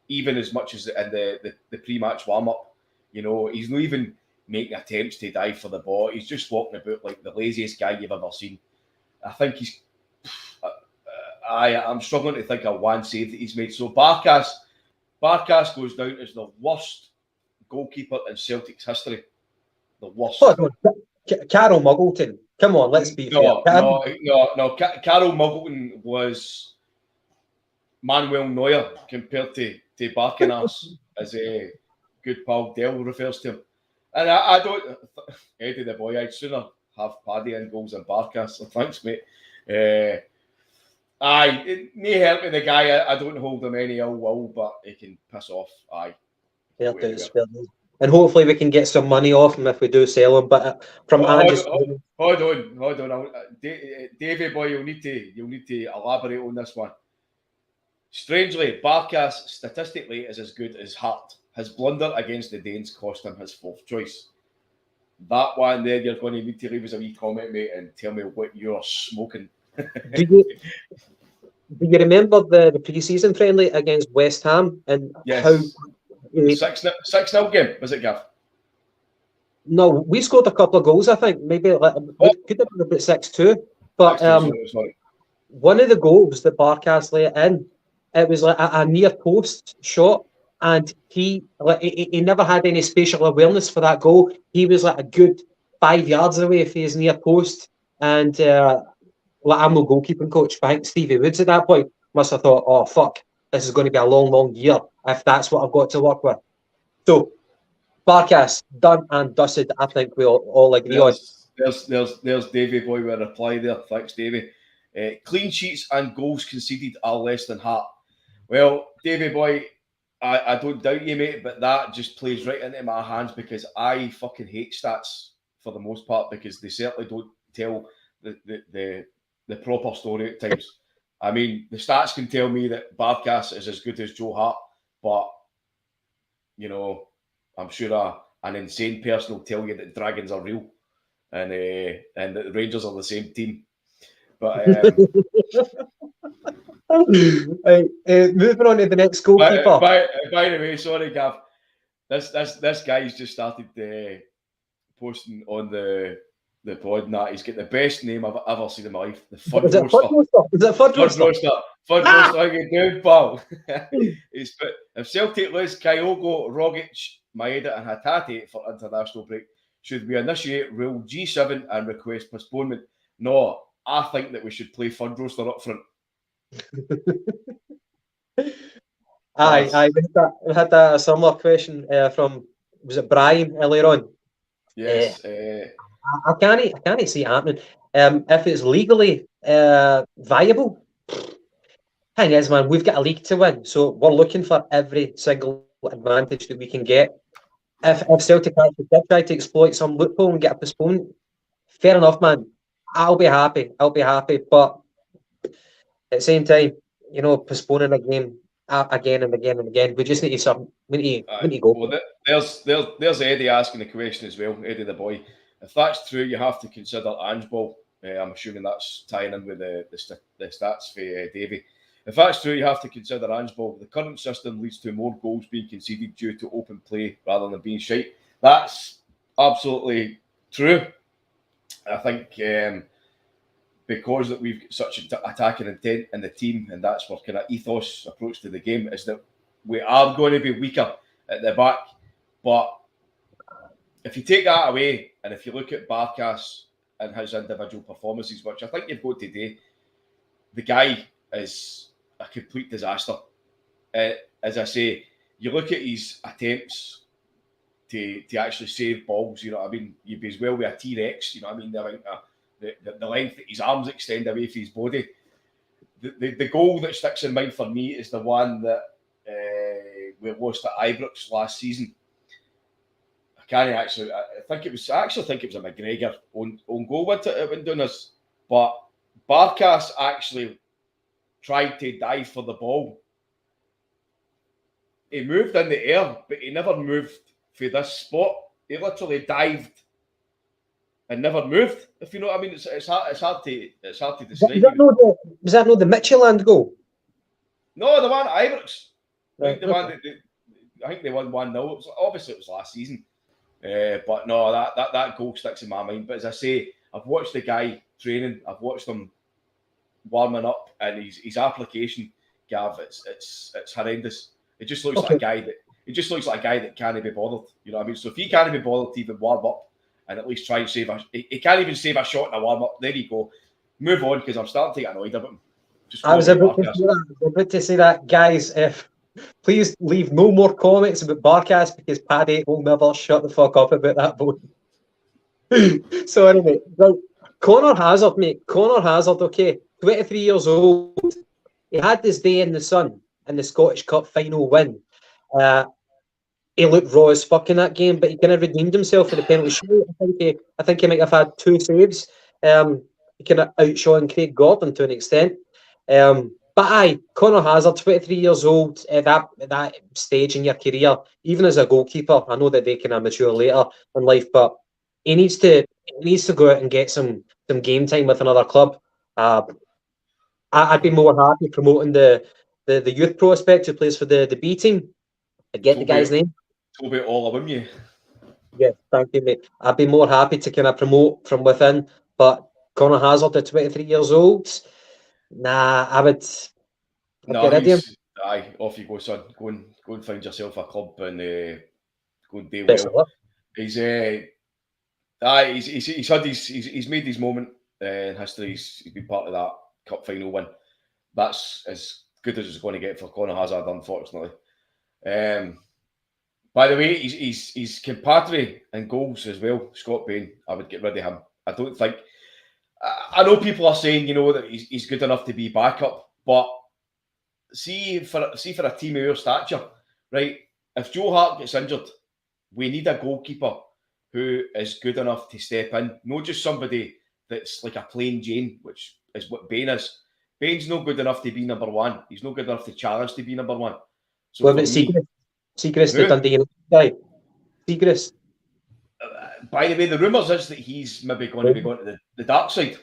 even as much as in the pre-match warm-up, you know, he's not even making attempts to dive for the ball. He's just walking about like the laziest guy you've ever seen. I think I'm struggling to think of one save that he's made. So Barkas goes down as the worst goalkeeper in Celtic's history. The worst. Carol Muggleton. Come on, let's be fair. No. Carol Muggleton was Manuel Neuer compared to Barkas, as a good pal Dell refers to him. And I don't, Eddie the boy, I'd sooner have Paddy in goals than Barkas. So thanks, mate. Me helping the guy, I don't hold him any ill will, but he can piss off. Fair dues. And hopefully we can get some money off him if we do sell him. But hold on. Davey boy, you'll need to elaborate on this one. Strangely, Barkas statistically is as good as Hart. His blunder against the Danes cost him his fourth choice. That one there, you're going to need to leave us a wee comment, mate, and tell me what you're smoking. Do you remember the pre-season friendly against West Ham and yes. how 6-0 game, was it, Gav? No, we scored a couple of goals, I think. Maybe could have been about 6-2. But 6-2, one of the goals that Barkas let in, it was like a near post shot, and he never had any spatial awareness for that goal. He was like a good 5 yards away from his near post, and I'm no goalkeeping coach, but I think Stevie Woods at that point must have thought, oh fuck, this is going to be a long year if that's what I've got to work with. So Barkas, done and dusted, I think we all agree on. There's Davey boy with a reply there. Thanks, Davey. Clean sheets and goals conceded are less than Hart. Well, Davey boy, I don't doubt you, mate, but that just plays right into my hands because I fucking hate stats for the most part because they certainly don't tell the proper story at times. I mean, the stats can tell me that Barkas is as good as Joe Hart, but, you know, I'm sure an insane person will tell you that Dragons are real and that the Rangers are the same team. But moving on to the next goalkeeper. By the way, sorry, Gav. This guy's just started posting on the pod and that he's got the best name I've ever seen in my life. The Fud Roaster. Is it Fud Roaster? Fud Roaster, how you doing, pal? He's put, if Celtic lose Kyogo, Rogic, Maeda and Hatate for international break, should we initiate Rule G7 and request postponement? No, I think that we should play Fud Roaster up front. Aye, we had a similar question from, was it Brian earlier on? Yes. I can't see it happening. If it's legally viable, thing is, man, we've got a league to win, so we're looking for every single advantage that we can get. If Celtic actually did try to exploit some loophole and get a postponement, fair enough, man. I'll be happy. But at the same time, you know, postponing a game again and again and again, we just need to we need to go. Well, there's Eddie asking the question as well, Eddie the boy. If that's true, you have to consider Ange Ball. I'm assuming that's tying in with the stats for Davey. If that's true, you have to consider Ange Ball. The current system leads to more goals being conceded due to open play rather than being shite. That's absolutely true. I think because that we've got such attacking intent in the team, and that's our kind of ethos approach to the game, is that we are going to be weaker at the back. But if you take that away, and if you look at Barkas and his individual performances, which I think you've got today, the guy is a complete disaster. As I say, you look at his attempts to actually save balls, you know what I mean? You'd be as well with a T-Rex, you know what I mean? The length that his arms extend away from his body. The goal that sticks in mind for me is the one that we lost at Ibrox last season. I can't actually. I actually think it was a McGregor on goal it went down us, but Barkas actually tried to dive for the ball. He moved in the air, but he never moved for this spot. He literally dived and never moved. If you know what I mean, it's hard to describe. Was that not the Midtjylland goal? No, the one at Ibrox. Right, I think they won 1-0. Obviously, it was last season. But no, that goal sticks in my mind. But as I say, I've watched the guy training. I've watched him warming up, and his application, Gav, it's horrendous. It just looks like a guy that can't be bothered. You know what I mean? So if he can't be bothered to even warm up and at least try and he can't even save a shot in a warm up. There you go. Move on, because I'm starting to get annoyed about him. I was about to say that, guys. Please leave no more comments about Barkas, because Paddy will never shut the fuck up about that boy. So anyway, right. Connor Hazard, mate. Connor Hazard, okay, 23 years old. He had this day in the sun in the Scottish Cup final win. He looked raw as fuck in that game, but he kind of redeemed himself for the penalty shoot. I think he might have had 2 saves. He kind of outshone Craig Gordon to an extent. But aye, Connor Hazard, 23 years old, at that stage in your career, even as a goalkeeper, I know that they can mature later in life, but he needs to go out and get some game time with another club. I'd be more happy promoting the youth prospect who plays for the B team. I get the guy's name. Toby Olawumye. Yeah, thank you, mate. I'd be more happy to kind of promote from within, but Connor Hazard at 23 years old, nah, I would. Aye, off you go, son. Go and find yourself a club and go and do well. He's made his moment in history. He's been part of that cup final win. That's as good as it's going to get for Connor Hazard, unfortunately. By the way, he's compadre in goals as well, Scott Bain. I would get rid of him. I don't think. I know people are saying, that he's good enough to be backup, but see for a team of your stature, right? If Joe Hart gets injured, we need a goalkeeper who is good enough to step in, not just somebody that's like a plain Jane, which is what Bain is. Bain's not good enough to be number one. He's not good enough to challenge to be number one. So what about Seagrass, the Dundee United guy? Seagrass. By the way, the rumours is that he's maybe going to be going to the dark side.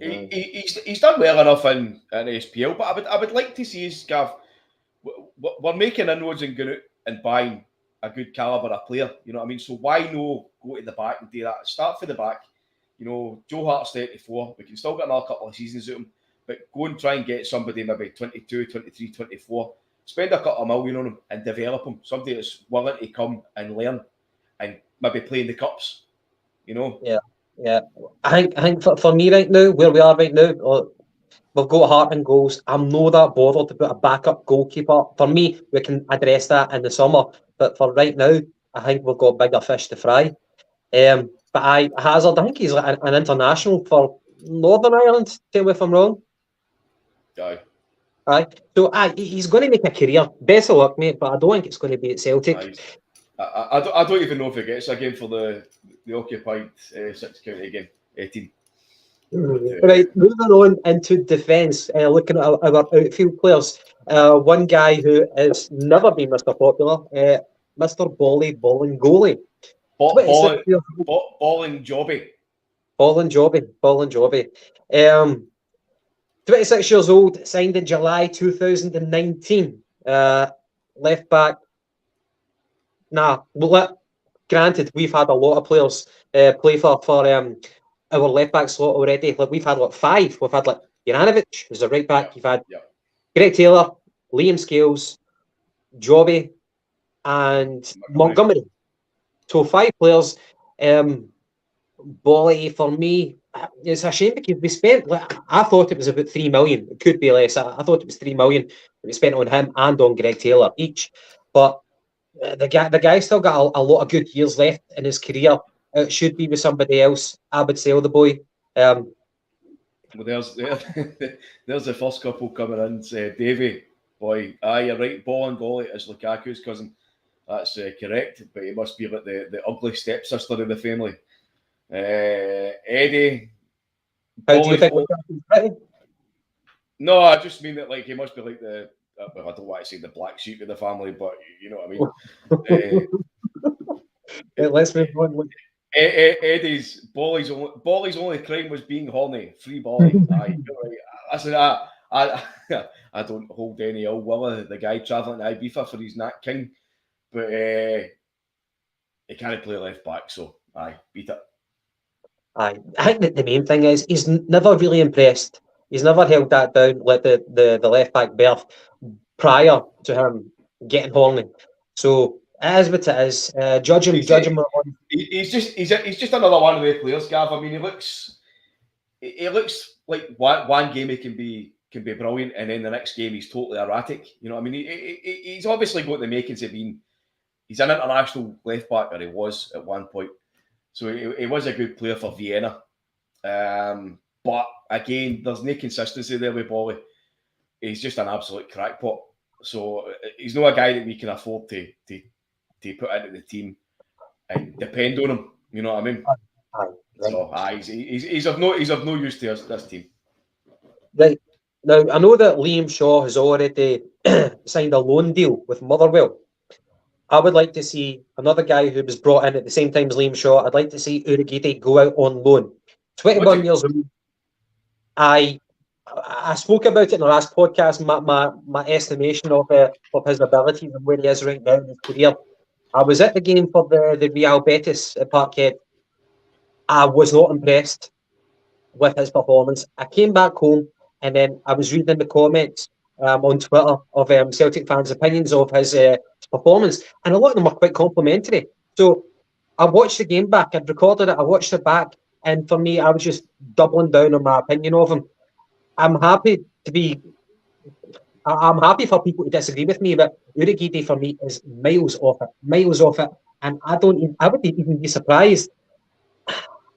He's done well enough in SPL, but I would like to see his Gav. We're making inroads and going out and buying a good calibre of player. You know what I mean? So why no go to the back and do that? Start for the back. Joe Hart's 34. We can still get another couple of seasons out of him, but go and try and get somebody maybe 22, 23, 24. Spend a couple of million on him and develop him. Somebody that's willing to come and learn and maybe play in the cups. Yeah. I think for me right now, where we are right now, we've got Hart in goals. I'm not that bothered about a backup goalkeeper. For me, we can address that in the summer. But for right now, I think we've got bigger fish to fry. But Hazard, I think he's like an international for Northern Ireland. Tell me if I'm wrong. Aye. So he's going to make a career. Best of luck, mate. But I don't think it's going to be at Celtic. I don't even know if he gets a game for the occupied 6 county game, 18. Right, moving on into defence, looking at our outfield players. One guy who has never been Mr. Popular, Mr. Balling Goalie. Balling Jobby. 26 years old, signed in July 2019. Left back. Granted, we've had a lot of players play for our left back slot already. Like we've had 5. We've had Juranovic, who's a right back. You've had Greg Taylor, Liam Scales, Jobby, and Montgomery. So 5 players. Bolly, for me, it's a shame because we spent. I thought it was about 3 million. It could be less. I thought it was 3 million that we spent on him and on Greg Taylor each. But the guy still got a lot of good years left in his career. It should be with somebody else. I would sell the boy. Well, there's the first couple coming in. Davey boy. Aye, you're right. Ball and goalie is Lukaku's cousin. That's correct. But he must be like the ugly stepsister of the family. Eddie. How do you think Lukaku's pretty? No, I just mean that like he must be like the. Well, I don't want to say the black sheep of the family, but you know what I mean. Let's move on. Eddie's Bolly's only crime was being horny. Free Bolly. Aye, right. I said I don't hold any ill will of the guy travelling to Ibiza for his Nat King, but he can't play left back, so aye, beat it. Aye, I think that the main thing is he's never really impressed. He's never held that down, let the left back berth prior to him getting horny. So it is what it is. Judge him. He's just another one of the players, Gav. I mean, he looks like one game he can be brilliant, and then the next game he's totally erratic. You know what I mean? He's obviously got the makings of being. He's an international left back, or he was at one point. So he was a good player for Vienna. But again, there's no consistency there with Bolly. He's just an absolute crackpot. So he's not a guy that we can afford to put into the team and depend on him. You know what I mean? So he's of no use to this team. Right. Now I know that Liam Shaw has already signed a loan deal with Motherwell. I would like to see another guy who was brought in at the same time as Liam Shaw. I'd like to see Urhoghide go out on loan. 21 years old. I spoke about it in the last podcast, my estimation of his abilities and where he is right now in his career. I was at the game for the Real Betis at Parkhead. I was not impressed with his performance. I came back home and then I was reading the comments on Twitter of Celtic fans' opinions of his performance, and a lot of them were quite complimentary. So I watched the game back. I'd recorded it. I watched it back, and for me, I was just doubling down on my opinion of him. I'm happy for people to disagree with me, but Urhoghide for me is miles off it, and I would even be surprised. I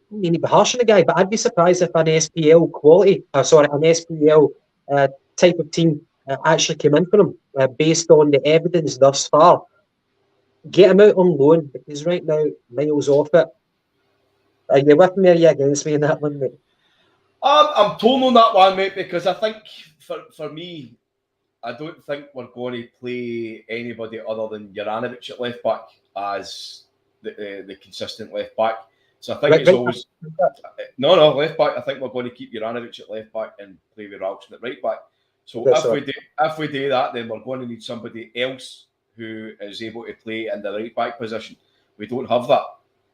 don't mean to be harsh on the guy, but I'd be surprised if an SPL type of team actually came in for him based on the evidence thus far. Get him out on loan, because right now, miles off it. Are you with me or are you against me in that one, mate? I'm torn on that one, mate, because I think for me, I don't think we're going to play anybody other than Juranovic at left back as the consistent left back. So I think it's always left back. I think we're going to keep Juranovic at left back and play with Ralston at right back. So if we do that, then we're going to need somebody else who is able to play in the right back position. We don't have that.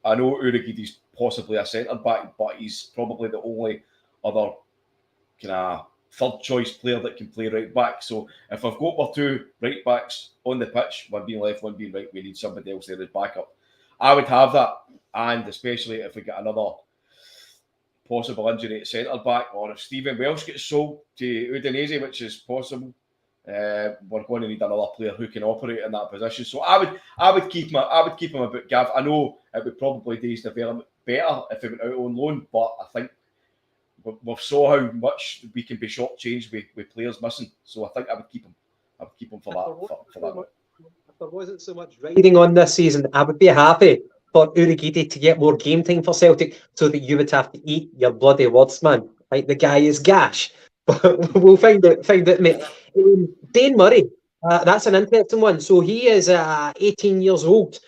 I know Urhoghide is possibly a centre back, but he's probably the only other kind of third choice player that can play right back. So if I've got our two right backs on the pitch, one being left, one being right, we need somebody else there as backup. I would have that, and especially if we get another possible injury at centre back, or if Stephen Welsh gets sold to Udinese, which is possible, we're going to need another player who can operate in that position. So I would keep him a bit, Gav. I know it would probably do his development better if he went out on loan, but I think we saw how much we can be shortchanged with players missing. So I think I would keep him. I would keep him for that. If there wasn't so much riding on this season, I would be happy for Urhoghide to get more game time for Celtic, so that you would have to eat your bloody words, man. Like, the guy is gash. But we'll find out, mate. Dane Murray, that's an interesting one. So he is 18 years old.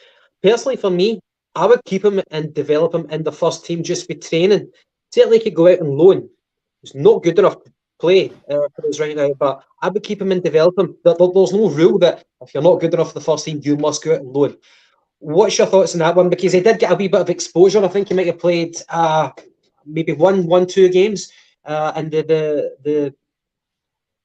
Personally, for me, I would keep him and develop him in the first team just for training. Certainly he could go out on loan. He's not good enough to play for us right now, but I would keep him and develop him. There's no rule that if you're not good enough for the first team, you must go out on loan. What's your thoughts on that one? Because he did get a wee bit of exposure. I think he might have played maybe two games. And the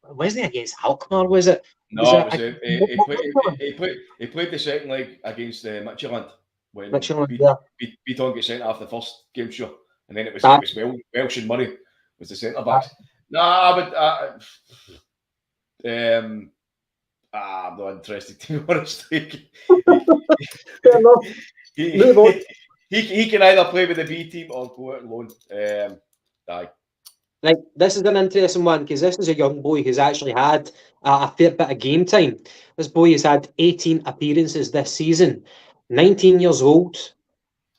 wasn't it against Alkmaar? Was it? No, he played the second leg against Midfield when Beaton got sent off the first game, sure, and then it was Welsh and Murray was the centre backs. No, I'm not interested, to be honest. He can either play with the B team or go out on loan. Aye. Like, this is an interesting one because this is a young boy who's actually had a fair bit of game time. This boy has had 18 appearances this season, 19 years old,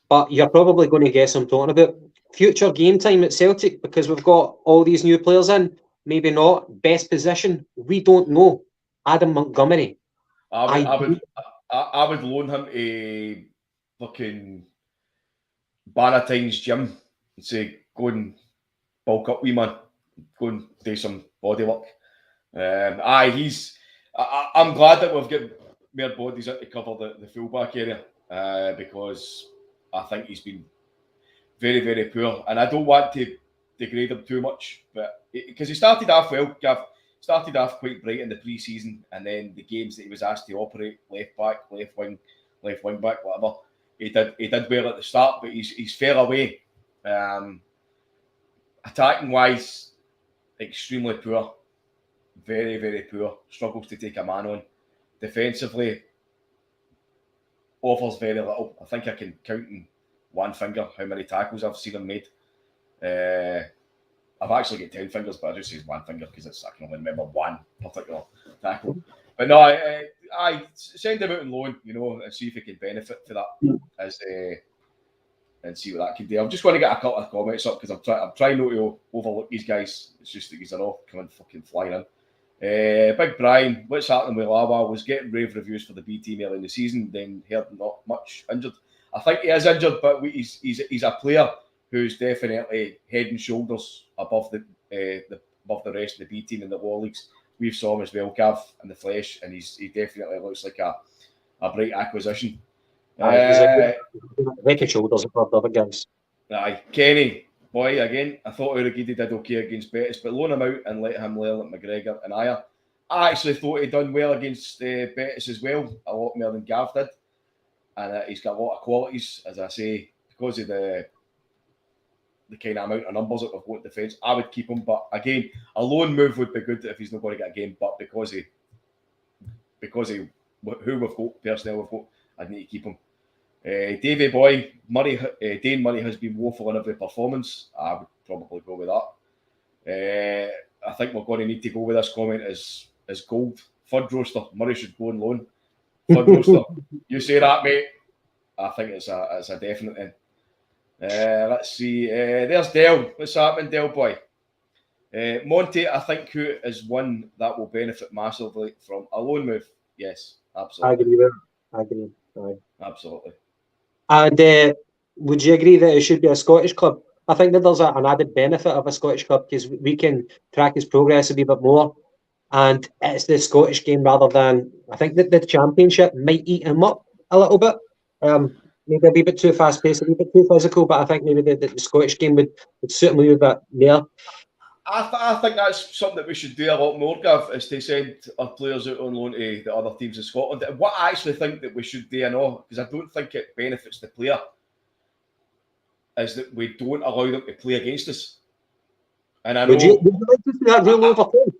but you're probably going to guess I'm talking about future game time at Celtic because we've got all these new players in. Maybe not. Best position, we don't know. Adam Montgomery. I would loan him to fucking Bannatyne's gym and say, go and bulk up, wee man. Go and do some body work. I'm glad that we've got more bodies in to cover the fullback area because I think he's been very, very poor. And I don't want to degrade him too much, but because he started off well, Gav. Started off quite bright in the pre-season, and then the games that he was asked to operate, left back, left wing back, whatever, he did well at the start, but he's fell away. Attacking wise, extremely poor, very, very poor. Struggles to take a man on. Defensively, offers very little. I think I can count in one finger how many tackles I've seen him made. I've actually got 10 fingers, but I just use one finger because I can only remember one particular tackle. But no, I send him out on loan, and see if he can benefit for that and see what that can do. I'm just going to get a couple of comments up because I'm trying not to overlook these guys. It's just that these are all coming fucking flying in. Big Brian, what's happening with Lawa? Was getting rave reviews for the B team early in the season, then heard not much injured. I think he is injured, but he's a player who's definitely head and shoulders above the rest of the B team in the lower leagues. We've saw him as well, Gav, in the flesh, and he definitely looks like a bright acquisition. Head and shoulders above the other guys. Aye, Kenny, boy, again, I thought Urugidi did okay against Betis, but loan him out and let him learn at McGregor and Aya. I actually thought he'd done well against Betis as well, a lot more than Gav did, and he's got a lot of qualities, as I say, because of the kind of amount of numbers that we've got in defence. I would keep him, but again, a loan move would be good if he's not going to get a game. But because of who we've got, personnel we've got, I'd need to keep him. Davey boy, Dane Murray has been woeful in every performance. I would probably go with that. I think we're going to need to go with this comment as gold. Fud roaster, Murray should go on loan. Fud roaster, you say that, mate? I think it's a definite then. Let's see. There's Del. What's happening, Del boy? Monty, I think, who is one that will benefit massively from a loan move. Yes, absolutely. I agree. Aye. Absolutely. And would you agree that it should be a Scottish club? I think that there's an added benefit of a Scottish club because we can track his progress a wee bit more. And it's the Scottish game rather than, I think that the Championship might eat him up a little bit. Maybe a wee bit too fast paced, a wee bit too physical, but I think maybe the Scottish game would suit him a wee bit more. I think that's something that we should do a lot more, Gav, is to send our players out on loan to the other teams in Scotland. What I actually think that we should do, because I don't think it benefits the player, is that we don't allow them to play against us. And I know, would you like to see that rule overturned?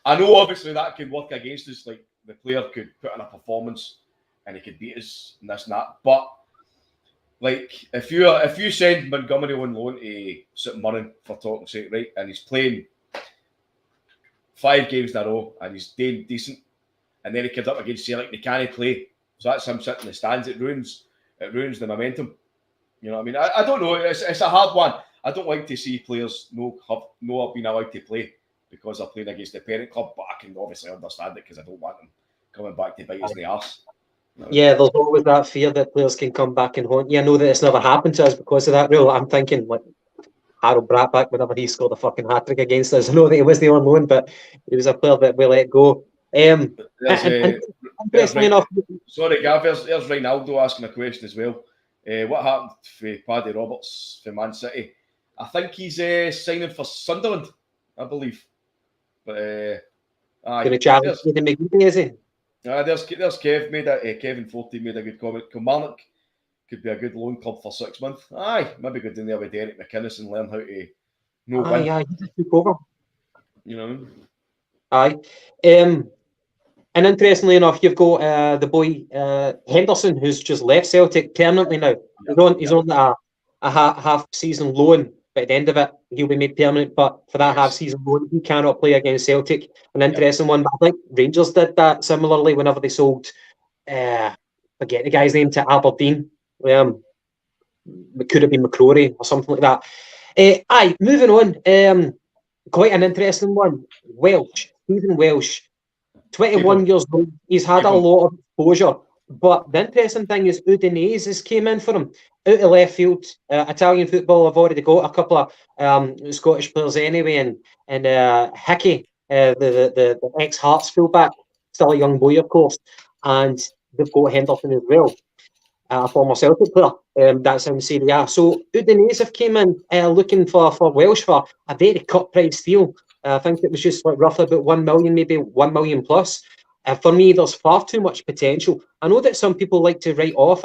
I know obviously that could work against us, like the player could put in a performance and he could beat us and this and that. But like if you send Montgomery on loan to St Mirren for talking sake, right, and he's playing 5 games in a row and he's doing decent, and then he comes up against Celtic and he can't play, so that's him sitting in the stands. It ruins the momentum. You know what I mean? I don't know. It's a hard one. I don't like to see players not being allowed to play because they're playing against the parent club, but I can obviously understand it because I don't want them coming back to bite us in the arse. Yeah, there's always that fear that players can come back and haunt you. I know that it's never happened to us because of that rule. I'm thinking like Harold Bratback whenever he scored a fucking hat-trick against us. I know that he was the on loan, but he was a player that we let go. Interestingly enough, sorry, Gav, there's Ronaldo asking a question as well. What happened for Paddy Roberts for Man City? I think he's signing for Sunderland, I believe. But going to challenge the McGree, is he? There's Kev Kevin 14 made a good comment. Kilmarnock could be a good loan club for 6 months. Aye, maybe go down there with Derek McInnes and learn how to win. Aye, he just took over. You know what I mean? Aye. And interestingly enough, you've got the boy Henderson, who's just left Celtic permanently now. He's on a half-season loan but at the end of it, he'll be made permanent. But for that half-season loan, he cannot play against Celtic. An interesting one, but I think Rangers did that similarly whenever they sold, forget the guy's name, to Aberdeen. It could have been McCrory or something like that. Moving on. Quite an interesting one. Welsh, Stephen Welsh, 21 years old. He's had a lot of exposure. But the interesting thing is Udinese has came in for him out of left field. Italian football have already got a couple of Scottish players anyway, and Hickey, the ex-Hearts fullback, still a young boy, of course, and they've got Henderson as well, a former Celtic player. That's in Serie A. So Udinese have came in looking for Welsh for a very cut price deal. I think it was just like roughly about 1 million, maybe 1 million plus. For me, there's far too much potential. I know that some people like to write off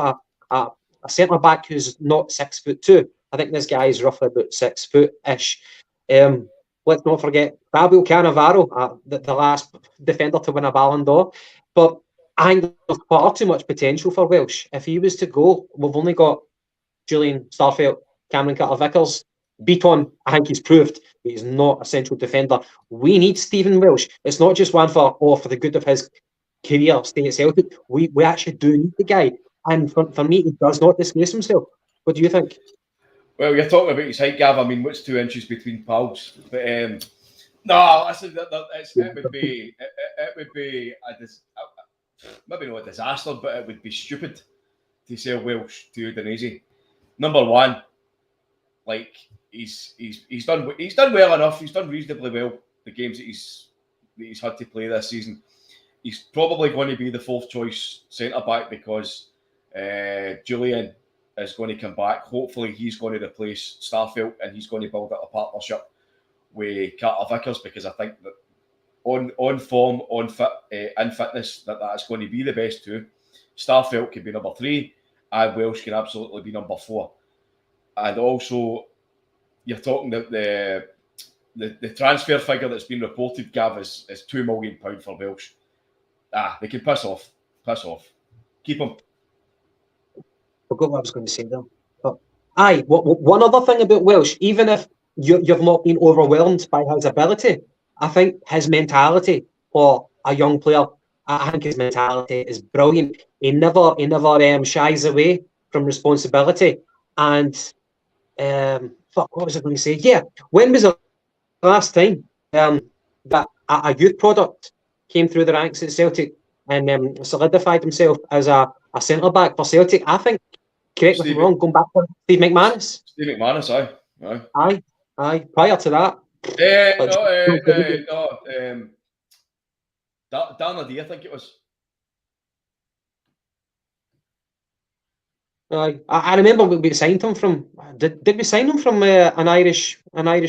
a centre-back who's not 6'2". I think this guy is roughly about 6 foot-ish. Let's not forget Fabio Cannavaro, the last defender to win a Ballon d'Or. But I think there's far too much potential for Welsh. If he was to go, we've only got Julian Starfelt, Cameron Carter-Vickers. Beaton, I think he's proved he's not a central defender. We need Stephen Welsh. It's not just one for the good of his career staying at Celtic. We actually do need the guy. And for me, he does not disgrace himself. What do you think? Well, you're talking about his height, Gav. I mean, what's 2 inches between pals? But no, listen, it would be maybe not a disaster, but it would be stupid to sell Welsh to Udinese. Number one, like he's done well enough. He's done reasonably well the games that he's had to play this season. He's probably going to be the 4th choice centre back because Julian is going to come back. Hopefully, he's going to replace Starfelt and he's going to build up a partnership with Carter-Vickers because I think that on form, in fitness, that's going to be the best two. Starfelt can be number 3 and Welsh can absolutely be number 4. And also, you're talking about the transfer figure that's been reported, Gav, is £2 million for Welsh. They can piss off. Keep him. I forgot what I was going to say there. But one other thing about Welsh, even if you've not been overwhelmed by his ability, I think his mentality for a young player, I think his mentality is brilliant. He never shies away from responsibility. And what was I going to say? Yeah, when was the last time that a youth product came through the ranks at Celtic and solidified himself as a centre-back for Celtic? I think, correct me if I'm wrong, going back to Steve McManus. Aye. Prior to that. Darnady, I think it was. I remember we signed him from. Did we sign him from an Irish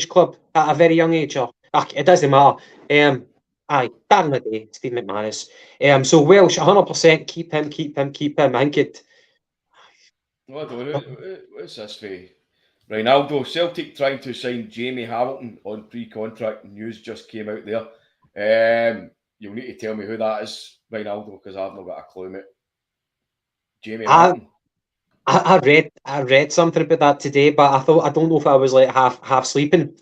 club at a very young age? It doesn't matter. Darnady, Steve McManus. So Welsh, 100%. Keep him. I think it. What's this for? Ronaldo, Celtic trying to sign Jamie Hamilton on pre-contract. News just came out there. You'll need to tell me who that is, Ronaldo, because I've not got a clue, mate. Jamie Hamilton. I read something about that today, but I don't know if I was like half sleeping.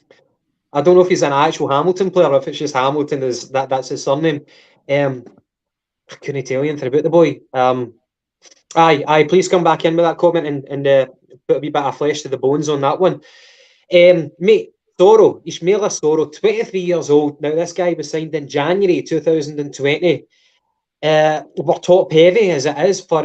I don't know if he's an actual Hamilton player or if it's just Hamilton that's his surname. I couldn't tell you anything about the boy. Please come back in with that comment and put a wee bit of flesh to the bones on that one. Mate, Ismaila Soro, 23 years old. Now, this guy was signed in January 2020. We're top heavy as it is for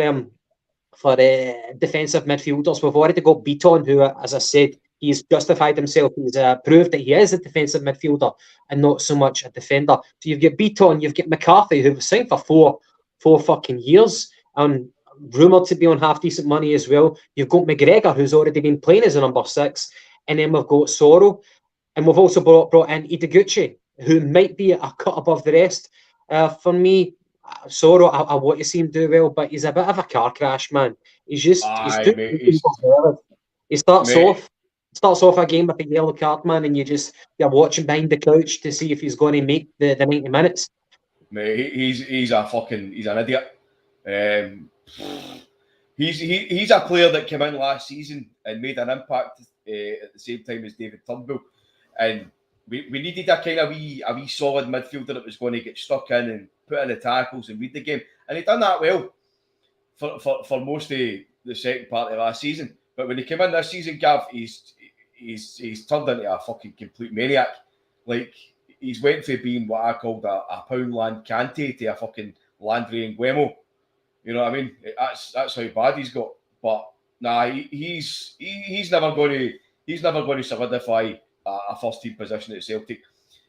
defensive midfielders. We've already got Beaton, who, as I said, he's justified himself. He's proved that he is a defensive midfielder and not so much a defender. So you've got Beaton, you've got McCarthy, who was signed for four fucking years and rumoured to be on half decent money as well. You've got McGregor, who's already been playing as a number 6, and then we've got Soro, and we've also brought in Ideguchi, who might be a cut above the rest. For me, Soro, I want to see him do well, but he's a bit of a car crash, man. He starts off a game with a yellow card, man, and you're watching behind the couch to see if he's going to make the 90 minutes. Mate, he's an idiot. He's a player that came in last season and made an impact at the same time as David Turnbull, and we needed a kind of a wee solid midfielder that was going to get stuck in and put in the tackles and read the game, and he done that well for most of the second part of last season. But when he came in this season, Gav, he's turned into a fucking complete maniac. Like, he's went from being what I called a Poundland Kante to a fucking Landry and Guemo. You know what I mean? That's how bad he's got. But nah, he's never going to solidify a first team position at Celtic.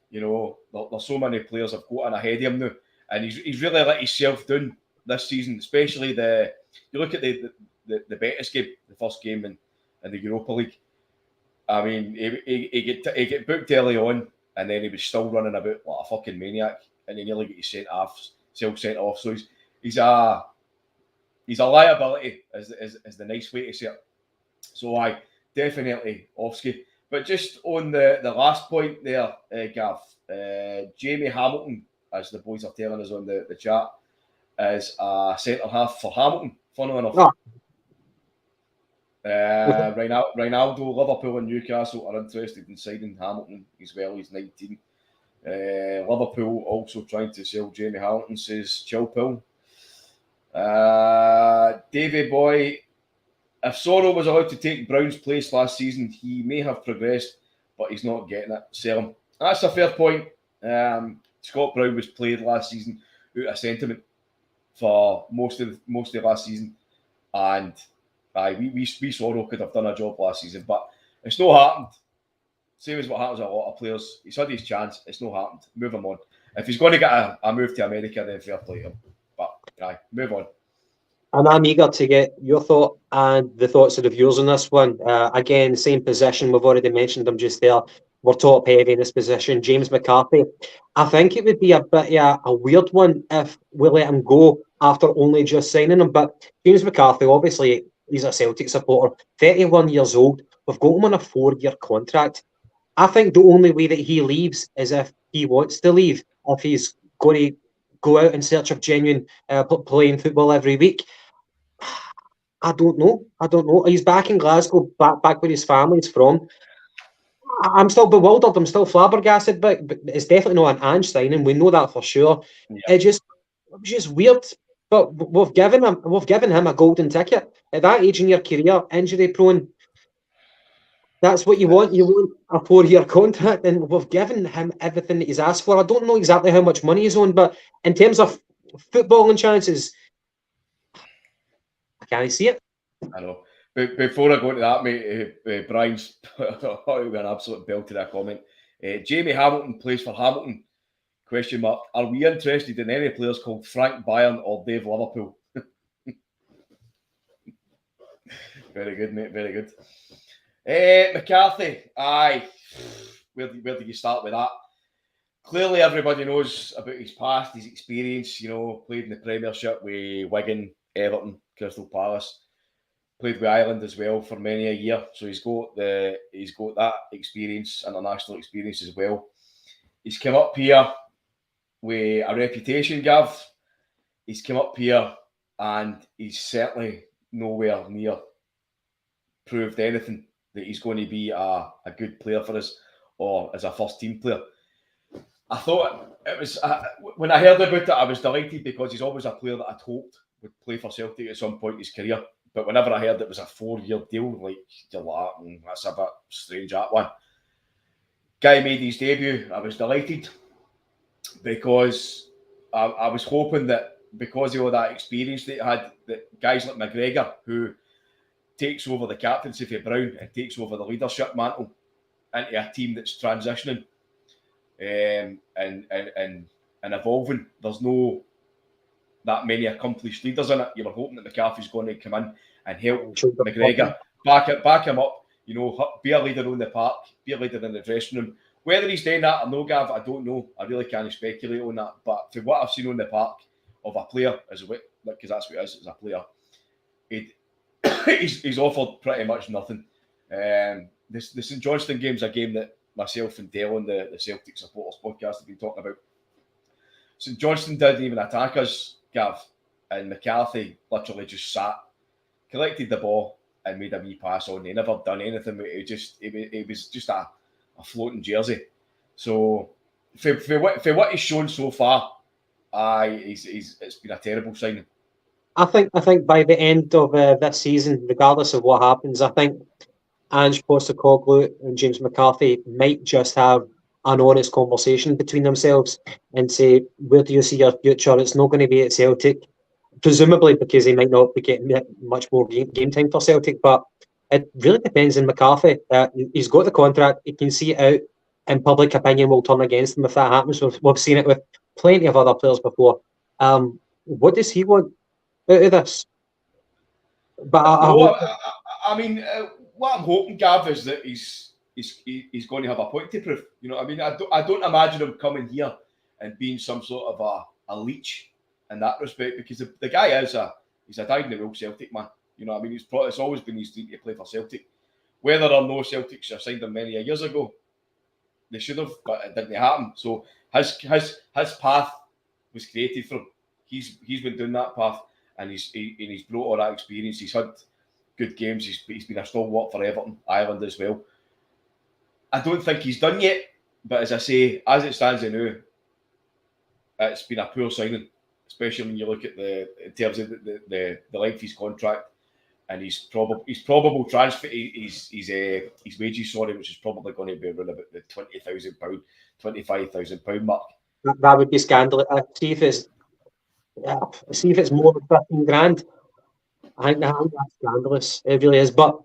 You know, there's so many players have got in ahead of him now, and he's really let himself down this season. Especially you look at the Betis game, the first game in the Europa League. I mean, he get booked early on, and then he was still running about like a fucking maniac, and he nearly got sent off. So he's a liability, is the nice way to say it. So I definitely Offski. But just on the last point there, Gav, Jamie Hamilton, as the boys are telling us on the chat, is a centre half for Hamilton. Funny enough. Oh. Ronaldo, Liverpool and Newcastle are interested in signing Hamilton as well. He's 19. Liverpool also trying to sell Jamie Hamilton, says Chilpill. Davey Boy, if Sorrow was allowed to take Brown's place last season, he may have progressed, but he's not getting it. Sell him. That's a fair point. Scott Brown was played last season out of sentiment for most of last season, and we Sorrow could have done a job last season, but it's not happened. Same as what happens to a lot of players. He's had his chance. It's not happened. Move him on. If he's going to get a move to America, then fair play to him. But move on. And I'm eager to get your thought and the thoughts of the viewers on this one. Again, same position. We've already mentioned him just there. We're top heavy in this position. James McCarthy. I think it would be a bit a weird one if we let him go after only just signing him. But James McCarthy, obviously, he's a Celtic supporter. 31 years old. We've got him on a 4-year contract. I think the only way that he leaves is if he wants to leave, if he's going to go out in search of genuine playing football every week. I don't know. He's back in Glasgow, back where his family's from. I'm still bewildered. I'm still flabbergasted, but it's definitely not an Ange signing. We know that for sure. Yeah. It was just weird. But we've given him a golden ticket at that age in your career, injury prone. That's what you want. You want a 4-year contract, and we've given him everything that he's asked for. I don't know exactly how much money he's on, but in terms of footballing chances, I can't see it. I know. But before I go into that, mate, Brian's an absolute bell to that comment. Jamie Hamilton plays for Hamilton? ? Are we interested in any players called Frank Bayern or Dave Liverpool? Very good, mate. Very good. McCarthy, aye. Where do you start with that? Clearly, everybody knows about his past, his experience. You know, played in the Premiership with Wigan, Everton, Crystal Palace. Played with Ireland as well for many a year, so he's got that experience, international experience as well. He's come up here with a reputation, Gav. He's come up here and he's certainly nowhere near proved anything that he's going to be a good player for us or as a first team player. I thought it was, when I heard about it, I was delighted because he's always a player that I'd hoped would play for Celtic at some point in his career. But whenever I heard it was a 4-year deal, like, you're like, that's a bit strange, that one. Guy made his debut. I was delighted because I was hoping that because of all that experience that he had, that guys like McGregor, who takes over the captaincy for Brown and takes over the leadership mantle into a team that's transitioning and evolving. There's no that many accomplished leaders in it. You were hoping that McCarthy's going to come in and help McGregor, back him up, you know, be a leader on the park, be a leader in the dressing room. Whether he's doing that or no, Gav, I don't know. I really can't speculate on that. But from what I've seen on the park of a player, because that's what it is, as a player, he's offered pretty much nothing. The St Johnstone game's a game that myself and Dale on the Celtic Supporters podcast have been talking about. St Johnstone didn't even attack us, Gav, and McCarthy literally just sat, collected the ball, and made a wee pass on. He never done anything. It was just a floating jersey. So for what he's shown so far, it's been a terrible signing. I think by the end of this season, regardless of what happens, I think Ange Postecoglou and James McCarthy might just have an honest conversation between themselves and say, where do you see your future? It's not going to be at Celtic, presumably because he might not be getting much more game time for Celtic, but it really depends on McCarthy. He's got the contract, he can see it out, and public opinion will turn against him if that happens. We've seen it with plenty of other players before. What does he want out of this? But I mean, what I'm hoping, Gav, is that he's going to have a point to prove. You know what I mean? I don't imagine him coming here and being some sort of a leech in that respect, because the guy he's a dyed-in-the-wool Celtic man. You know what I mean? It's always been his dream to play for Celtic. Whether or no Celtic should have signed him many years ago, they should have, but it didn't happen. So his path was created for him. He's been doing that path, and he's brought all that experience. He's had good games. He's been a stalwart for Everton, Ireland as well. I don't think he's done yet, but as I say, as it stands now, it's been a poor signing, especially when you look at in terms of the length of his contract and his probable transfer, his wages, which is probably going to be around about the £20,000, £25,000 mark. That would be scandalous. See if it's more than 15 grand. I think that's scandalous. It really is. But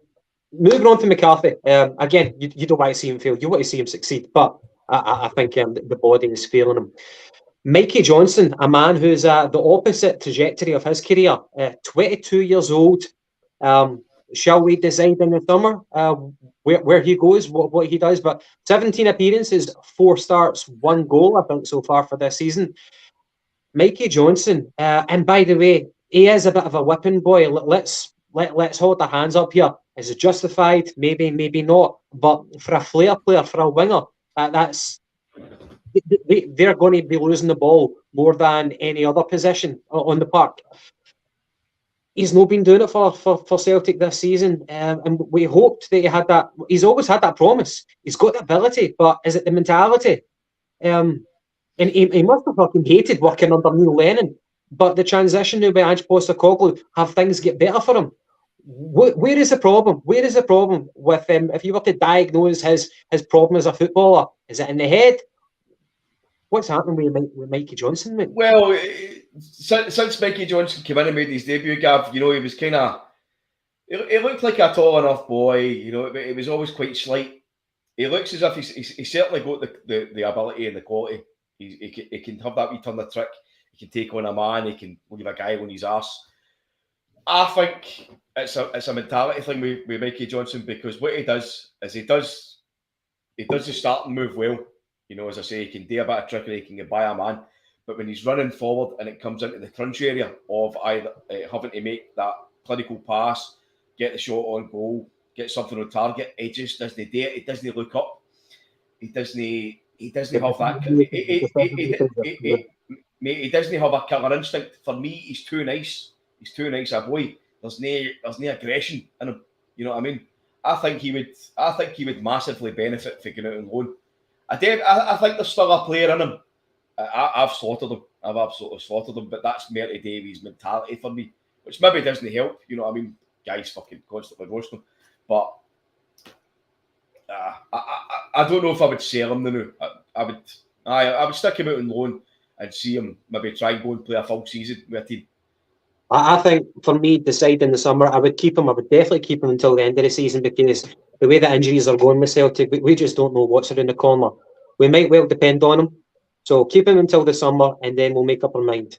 moving on to McCarthy, again, you don't want to see him fail. You want to see him succeed. But I think the body is failing him. Mikey Johnson, a man who's the opposite trajectory of his career, 22 years old. Shall we decide in the summer where he goes, what he does? But 17 appearances, 4 starts, 1 goal, I think, so far for this season. Mikey Johnson, and by the way, he is a bit of a whipping boy. Let's hold our hands up here. Is it justified? Maybe, maybe not. But for a flair player, for a winger, they're going to be losing the ball more than any other position on the park. He's not been doing it for Celtic this season, and we hoped that he had that. He's always had that promise. He's got the ability, but is it the mentality? And he must have fucking hated working under Neil Lennon. But the transition now by Ange Postecoglou, have things get better for him? Where is the problem? Where is the problem with him? If you were to diagnose his problem as a footballer, is it in the head? What's happening with Mikey Johnson, mate? Well, since Mikey Johnson came in and made his debut, Gav, he was kind of... He looked like a tall enough boy, he was always quite slight. He looks as if he's certainly got the ability and the quality. He can have that wee turn of trick. He can take on a man. He can leave a guy on his arse. I think it's a mentality thing with Mikey Johnson, because what he does is he does the starting move well. As I say, he can do a bit of trickery, he can get by a man. But when he's running forward and it comes into the crunch area of either having to make that clinical pass, get the shot on goal, get something on target, he just doesn't do it. He doesn't look up. He doesn't have that. He doesn't have a killer instinct. For me, he's too nice. He's too nice a boy. There's no aggression in him. You know what I mean? I think he would massively benefit from going out on loan. I think there's still a player in him. I've slaughtered him. I've absolutely slaughtered him. But that's Merty Davies' mentality for me, which maybe doesn't help. You know what I mean? Guys fucking constantly roast him. But I don't know if I would sell him now. I would stick him out on loan and see him maybe try and go and play a full season with a team. I think for me, decide in the summer, I would keep him. I would definitely keep him until the end of the season, because the way the injuries are going with Celtic, we just don't know what's around the corner. We might well depend on him. So keep him until the summer, and then we'll make up our mind.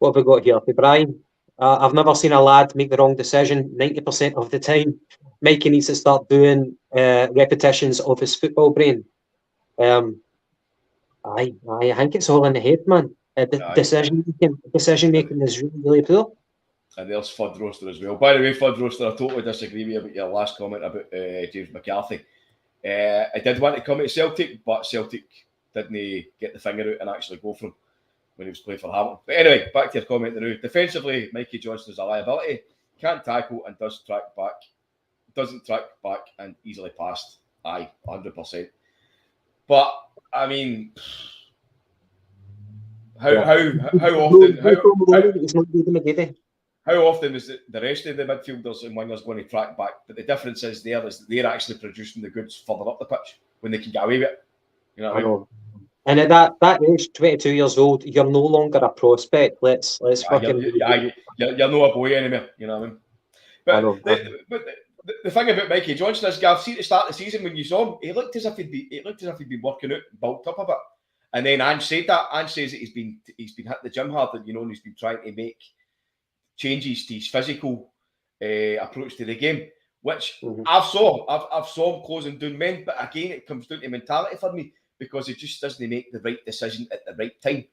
What have we got here? For Brian, I've never seen a lad make the wrong decision 90% of the time. Mikey needs to start doing repetitions of his football brain. I think it's all in the head, man. Decision making is really, really poor. And there's Fud Roaster as well. By the way, Fud Roaster, I totally disagree with you about your last comment about James McCarthy. I did want to come to Celtic, but Celtic didn't get the finger out and actually go for him when he was playing for Hamilton. But anyway, back to your comment now. Defensively, Mikey Johnson is a liability, can't tackle and does track back doesn't track back and easily passed. Aye, 100%. But I mean, how often is it the rest of the midfielders and wingers going to track back? But the difference is there is that they're actually producing the goods further up the pitch when they can get away with it. You know what I mean? And at that age, 22 years old, you're no longer a prospect. Let's fucking. You're not a boy anymore. You know what I mean? But the thing about Mikey Johnson is, Gav, see at the start of the season when you saw him, he looked as if he'd been working out, bulked up a bit. And then Ange said that. Ange says that he's been hitting the gym hard, and and he's been trying to make changes to his physical approach to the game, which I've saw him closing down men. But again, it comes down to mentality for me, because he just doesn't make the right decision at the right time.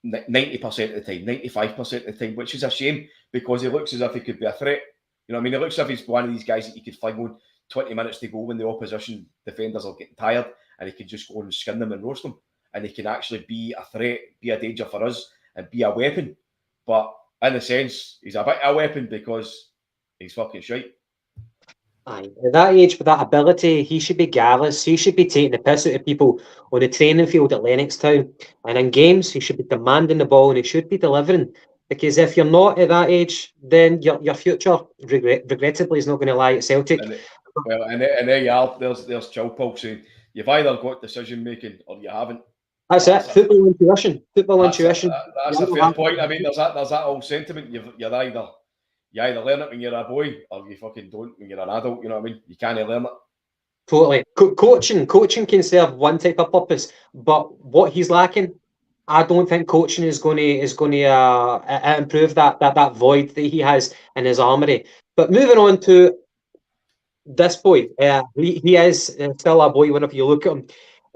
90% of the time, 95% of the time, which is a shame, because he looks as if he could be a threat. You know what I mean? He looks as if he's one of these guys that you could fling on 20 minutes to go when the opposition defenders are getting tired, and he can just go and skin them and roast them. And he can actually be a threat, be a danger for us, and be a weapon. But in a sense, he's a bit of a weapon because he's fucking shite. Aye. At that age, with that ability, he should be garrulous. He should be taking the piss out of people on the training field at Lennoxtown. And in games, he should be demanding the ball and he should be delivering. Because if you're not at that age, then your future, regrettably, is not going to lie at Celtic. And there you are. There's Chilpal saying, you've either got decision making or you haven't. That's it. Football intuition. That's a fair point. I mean, there's that old sentiment. You either learn it when you're a boy or you fucking don't when you're an adult. You know what I mean? You can't learn it. Totally. Coaching can serve one type of purpose, but what he's lacking, I don't think coaching is going to improve that void that he has in his armoury. But moving on to this boy, he is still a boy whenever you look at him.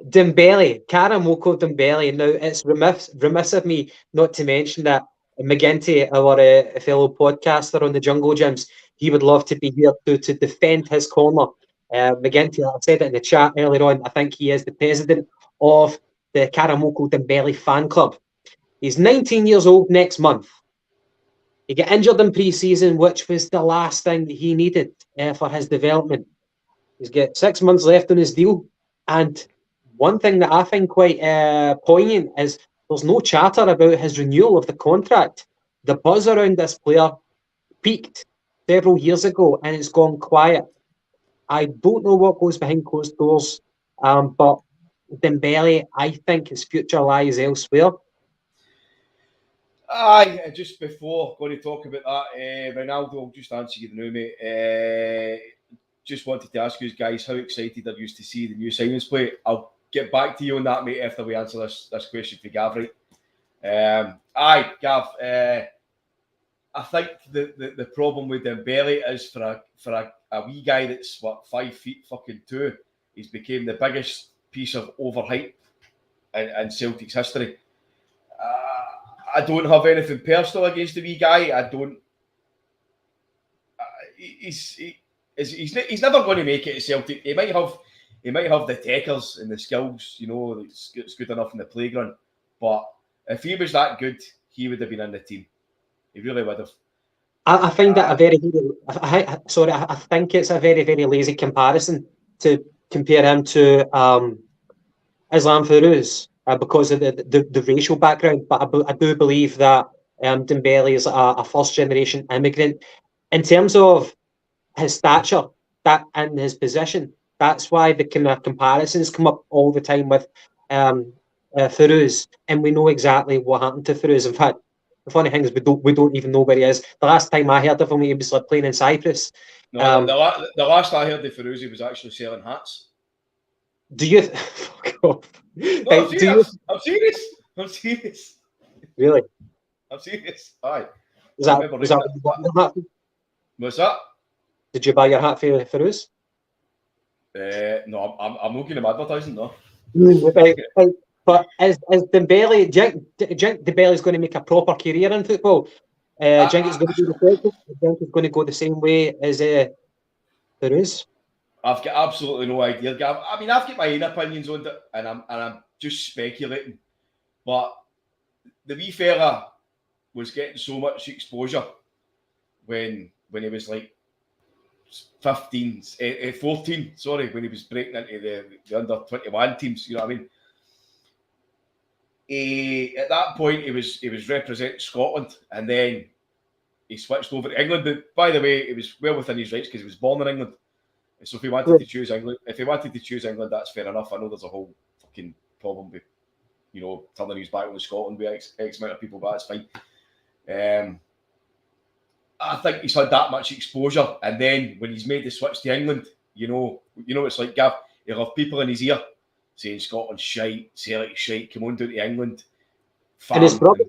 Dembele, Karamoko Dembele. Now, it's remiss of me not to mention that McGinty, our fellow podcaster on the Jungle Gyms, he would love to be here to defend his corner. McGinty, I said it in the chat earlier on, I think he is the president of the Karamoko Dembele fan club. He's 19 years old next month. He got injured in pre-season, which was the last thing that he needed for his development. He's got 6 months left on his deal. And one thing that I find quite poignant is there's no chatter about his renewal of the contract. The buzz around this player peaked several years ago and it's gone quiet. I don't know what goes behind closed doors, but Dembele, I think his future lies elsewhere. Aye, just before going to talk about that, Ronaldo, I'll just answer you now, mate. Just wanted to ask you guys, how excited are you to see the new signings play? I'll get back to you on that, mate, after we answer this question for Gav, right? Aye, Gav, I think the problem with Dembele is for a wee guy that's, 5 feet fucking 2, he's became the biggest piece of overhype in Celtic's history. I don't have anything personal against the wee guy. I don't. He's never going to make it at Celtic. He might have the techers and the skills, it's good enough in the playground. But if he was that good, he would have been in the team. He really would have. I find that I think it's a very, very lazy comparison to compare him to Islam Feruz because of the racial background. But I do believe that Dembele is a first generation immigrant. In terms of his stature and his position, that's why the kind of comparisons come up all the time with Feruz, and we know exactly what happened to Feruz. In fact, the funny thing is we don't even know where he is. The last time I heard of him, he was playing in Cyprus. No, the last I heard of Feruz, he was actually selling hats. Do you? Fuck off. No, I'm serious. Really? I'm serious. Aye. Was that what you bought your hat for? What's that? Did you buy your hat for Feruz? No, I'm not giving him advertising, no. But is Dembele? Do you think Dembele is going to make a proper career in football? Do you think it's going to be the same? Do you think it's going to go the same way as Feruz? I've got absolutely no idea, Gav. I mean, I've got my own opinions on it, and I'm just speculating. But the wee fella was getting so much exposure when he was like 14, sorry, when he was breaking into the under-21 teams, you know what I mean? At that point, he was representing Scotland, and then he switched over to England. But by the way, it was well within his rights because he was born in England. So if he wanted to choose England, that's fair enough. I know there's a whole fucking problem with, you know, turning his back on Scotland with X amount of people, but that's fine. I think he's had that much exposure, and then when he's made the switch to England, you know, it's like Gav. He'll have people in his ear saying Scotland shite, Celtic shite. Come on down to England. And his brother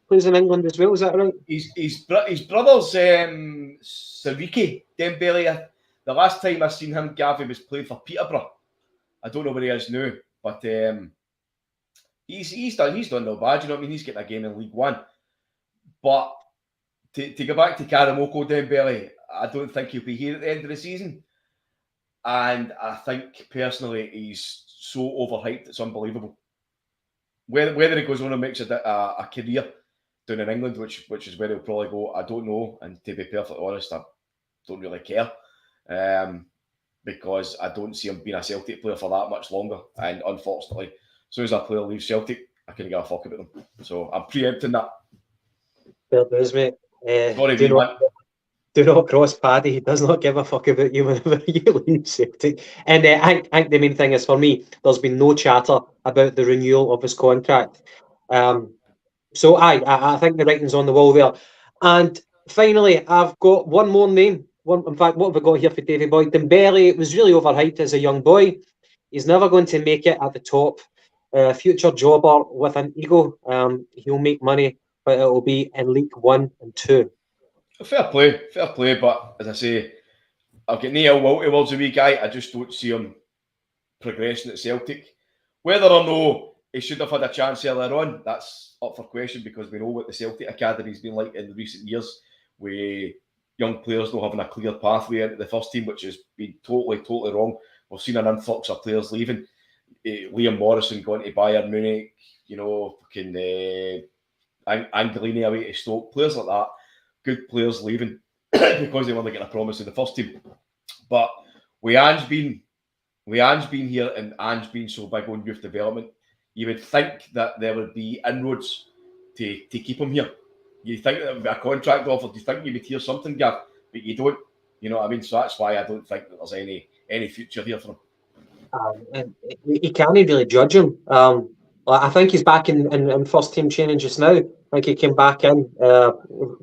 plays in England as well. Is that right? His brother's Karamoko Dembele. The last time I seen him, Gav, he was playing for Peterborough. I don't know where he is now, but he's done no bad. You know what I mean? He's getting a game in League One. But to go back to Karamoko Dembele, I don't think he'll be here at the end of the season. And I think personally he's so overhyped it's unbelievable. Whether he goes on and makes a career down in England, which is where he'll probably go, I don't know. And to be perfectly honest, I don't really care. Because I don't see him being a Celtic player for that much longer. And unfortunately, as soon as a player leaves Celtic, I couldn't give a fuck about them. So I'm preempting that. Fair dues, mate. Do not cross Paddy. He does not give a fuck about you whenever you leave Celtic. And I think the main thing is, for me, there's been no chatter about the renewal of his contract. So I think the writing's on the wall there. And finally, I've got one more name. In fact, what have we got here for Davy Boy? Dembele was really overhyped as a young boy. He's never going to make it at the top. Future jobber with an ego. He'll make money, but it will be in League 1 and 2. Fair play. But as I say, I've got no ill will towards the wee guy. I just don't see him progressing at Celtic. Whether or no he should have had a chance earlier on, that's up for question, because we know what the Celtic Academy's been like in recent years, with young players not having a clear pathway into the first team, which has been totally wrong. We've seen an influx of players leaving. Liam Morrison going to Bayern Munich, you know, fucking Angelini away to Stoke, players like that. Good players leaving because they weren't getting a promise in the first team. But with Ange being here and Ange being so big on youth development, you would think that there would be inroads to keep him here. You think there would be a contract offer. You think you would hear something, Gav, but you don't. You know what I mean? So that's why I don't think that there's any future here for him. You can't really judge him. I think he's back in first team training just now. I think he came back in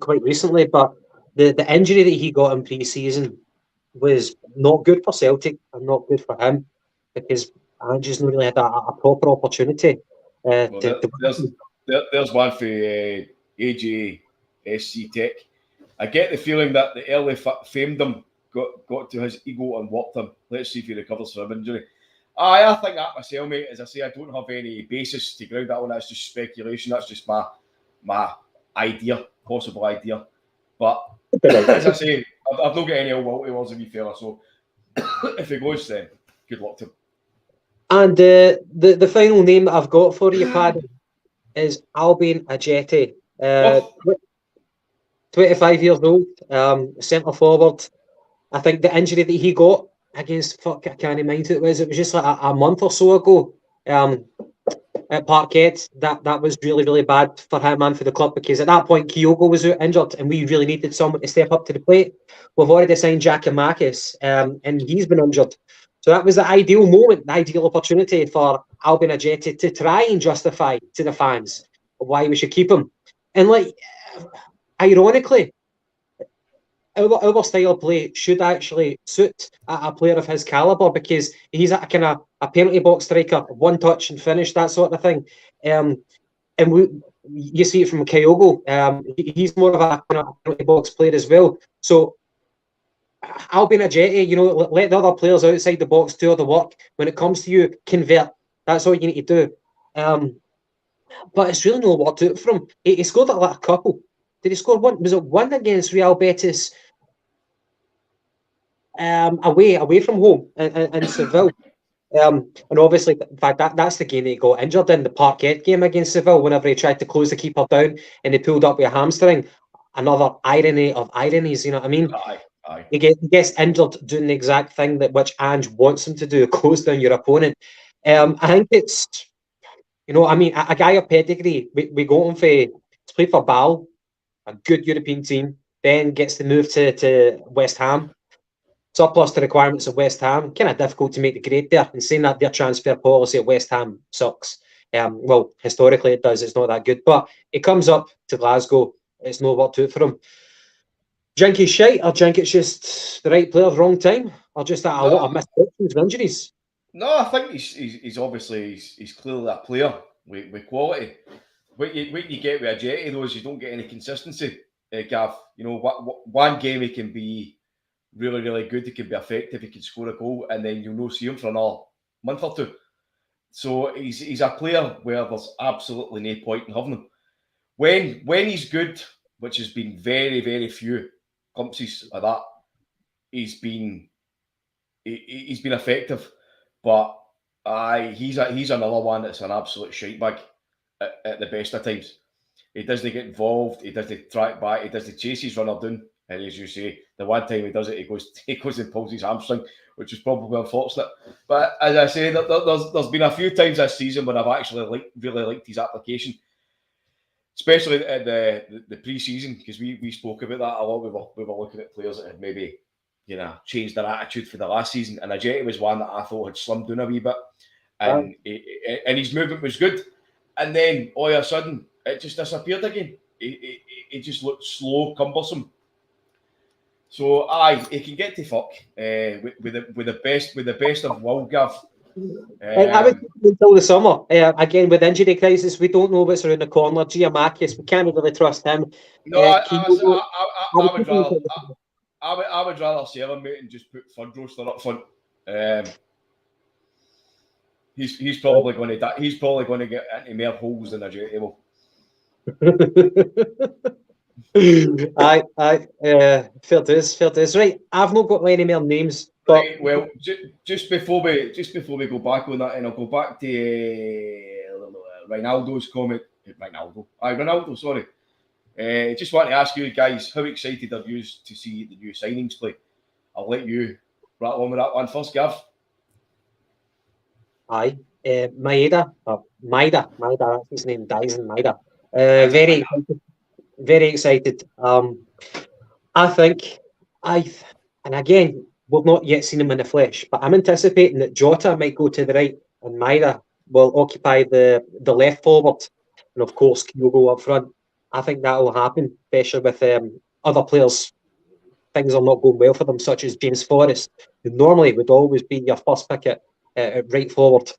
quite recently, but the injury that he got in pre-season was not good for Celtic and not good for him, because I just not really had a proper opportunity. There's one for AJSC Tech. I get the feeling that the early famedom got to his ego and worked him. Let's see if he recovers from injury. I think that myself, mate. As I say, I don't have any basis to ground that one. That's just speculation. That's just my idea, possible idea. But as I say, I've not got any ill will towards a wee fella. So if he goes, then good luck to him. And the final name that I've got for you, Paddy, is Albion Ajeti. 25 years old, centre forward. I think the injury that he got against, I can't mind who it was. It was just like a month or so ago at Parkhead. That was really bad for him and for the club, because at that point Kyogo was injured and we really needed someone to step up to the plate. We've already signed Giakoumakis, and he's been injured. So that was the ideal moment, the ideal opportunity for Albion Ajeti to try and justify to the fans why we should keep him. And ironically, our style of play should actually suit a player of his calibre, because he's a kind of a penalty box striker, one touch and finish, that sort of thing. And you see it from Kyogo. He's more of a kind of penalty box player as well. So Albion Ajeti, let the other players outside the box do all the work. When it comes to you, convert. That's all you need to do. But it's really no work to it from him. He scored a couple. Did he score one? Was it one against Real Betis? Away from home in Seville. And obviously, in fact, that's the game that he got injured in, the Parkhead game against Seville, whenever he tried to close the keeper down and he pulled up with a hamstring. Another irony of ironies, you know what I mean? Aye. He gets injured doing the exact thing that which Ange wants him to do, close down your opponent. I think it's, I mean, a guy of pedigree, we got him to play for Bâle, a good European team, then gets the move to West Ham. Surplus to requirements of West Ham, kind of difficult to make the grade there. And saying that their transfer policy at West Ham sucks. Well, historically it does. It's not that good. But it comes up to Glasgow. It's no work to it for him. Do you think he's shite, or do you think it's just the right player, wrong time, or just a lot of misfortunes with injuries? No, I think he's obviously he's clearly a player with quality. What you get with Ajeti though is you don't get any consistency. Gav, one game he can be really, really good. He can be effective. He can score a goal, and then you'll not see him for another month or two. So he's a player where there's absolutely no point in having him. When he's good, which has been very, very few glimpses of that, he's been effective. But he's another one that's an absolute shitebag at the best of times. He doesn't get involved. He doesn't track back. He doesn't chase his runner down. And as you say, the one time he does it, he goes and pulls his hamstring, which is probably unfortunate. But as I say, there's been a few times this season when I've actually really liked his application, especially at the pre-season, because we spoke about that a lot. We were looking at players that had maybe changed their attitude for the last season, and Ajeti was one that I thought had slimmed down a wee bit, and his movement was good, and then all of a sudden it just disappeared again. It just looked slow, cumbersome. So he can get to fuck with the best of will, Gav. I would until the summer. Again, with injury crisis, we don't know what's around the corner. Giamakis, we can't really trust him. No, I would rather sell him, mate, and just put Fudroster up front. He's probably going to he's probably going to get into more holes than Ajeti will. Fair dues. Right, I've not got any more names. But right, well, just before we go back on that, and I'll go back to Ronaldo's comment. Ronaldo, sorry. Just want to ask you guys, how excited are you to see the new signings play? I'll let you rattle on with that one first, Gav. Maeda, that's his name, Dyson Maeda. Very excited. I think and again, we've not yet seen him in the flesh, but I'm anticipating that Jota might go to the right and Maeda will occupy the left forward, and of course Kyogo up front. I think that will happen, especially with other players. Things are not going well for them, such as James Forrest, who normally would always be your first pick at right forward.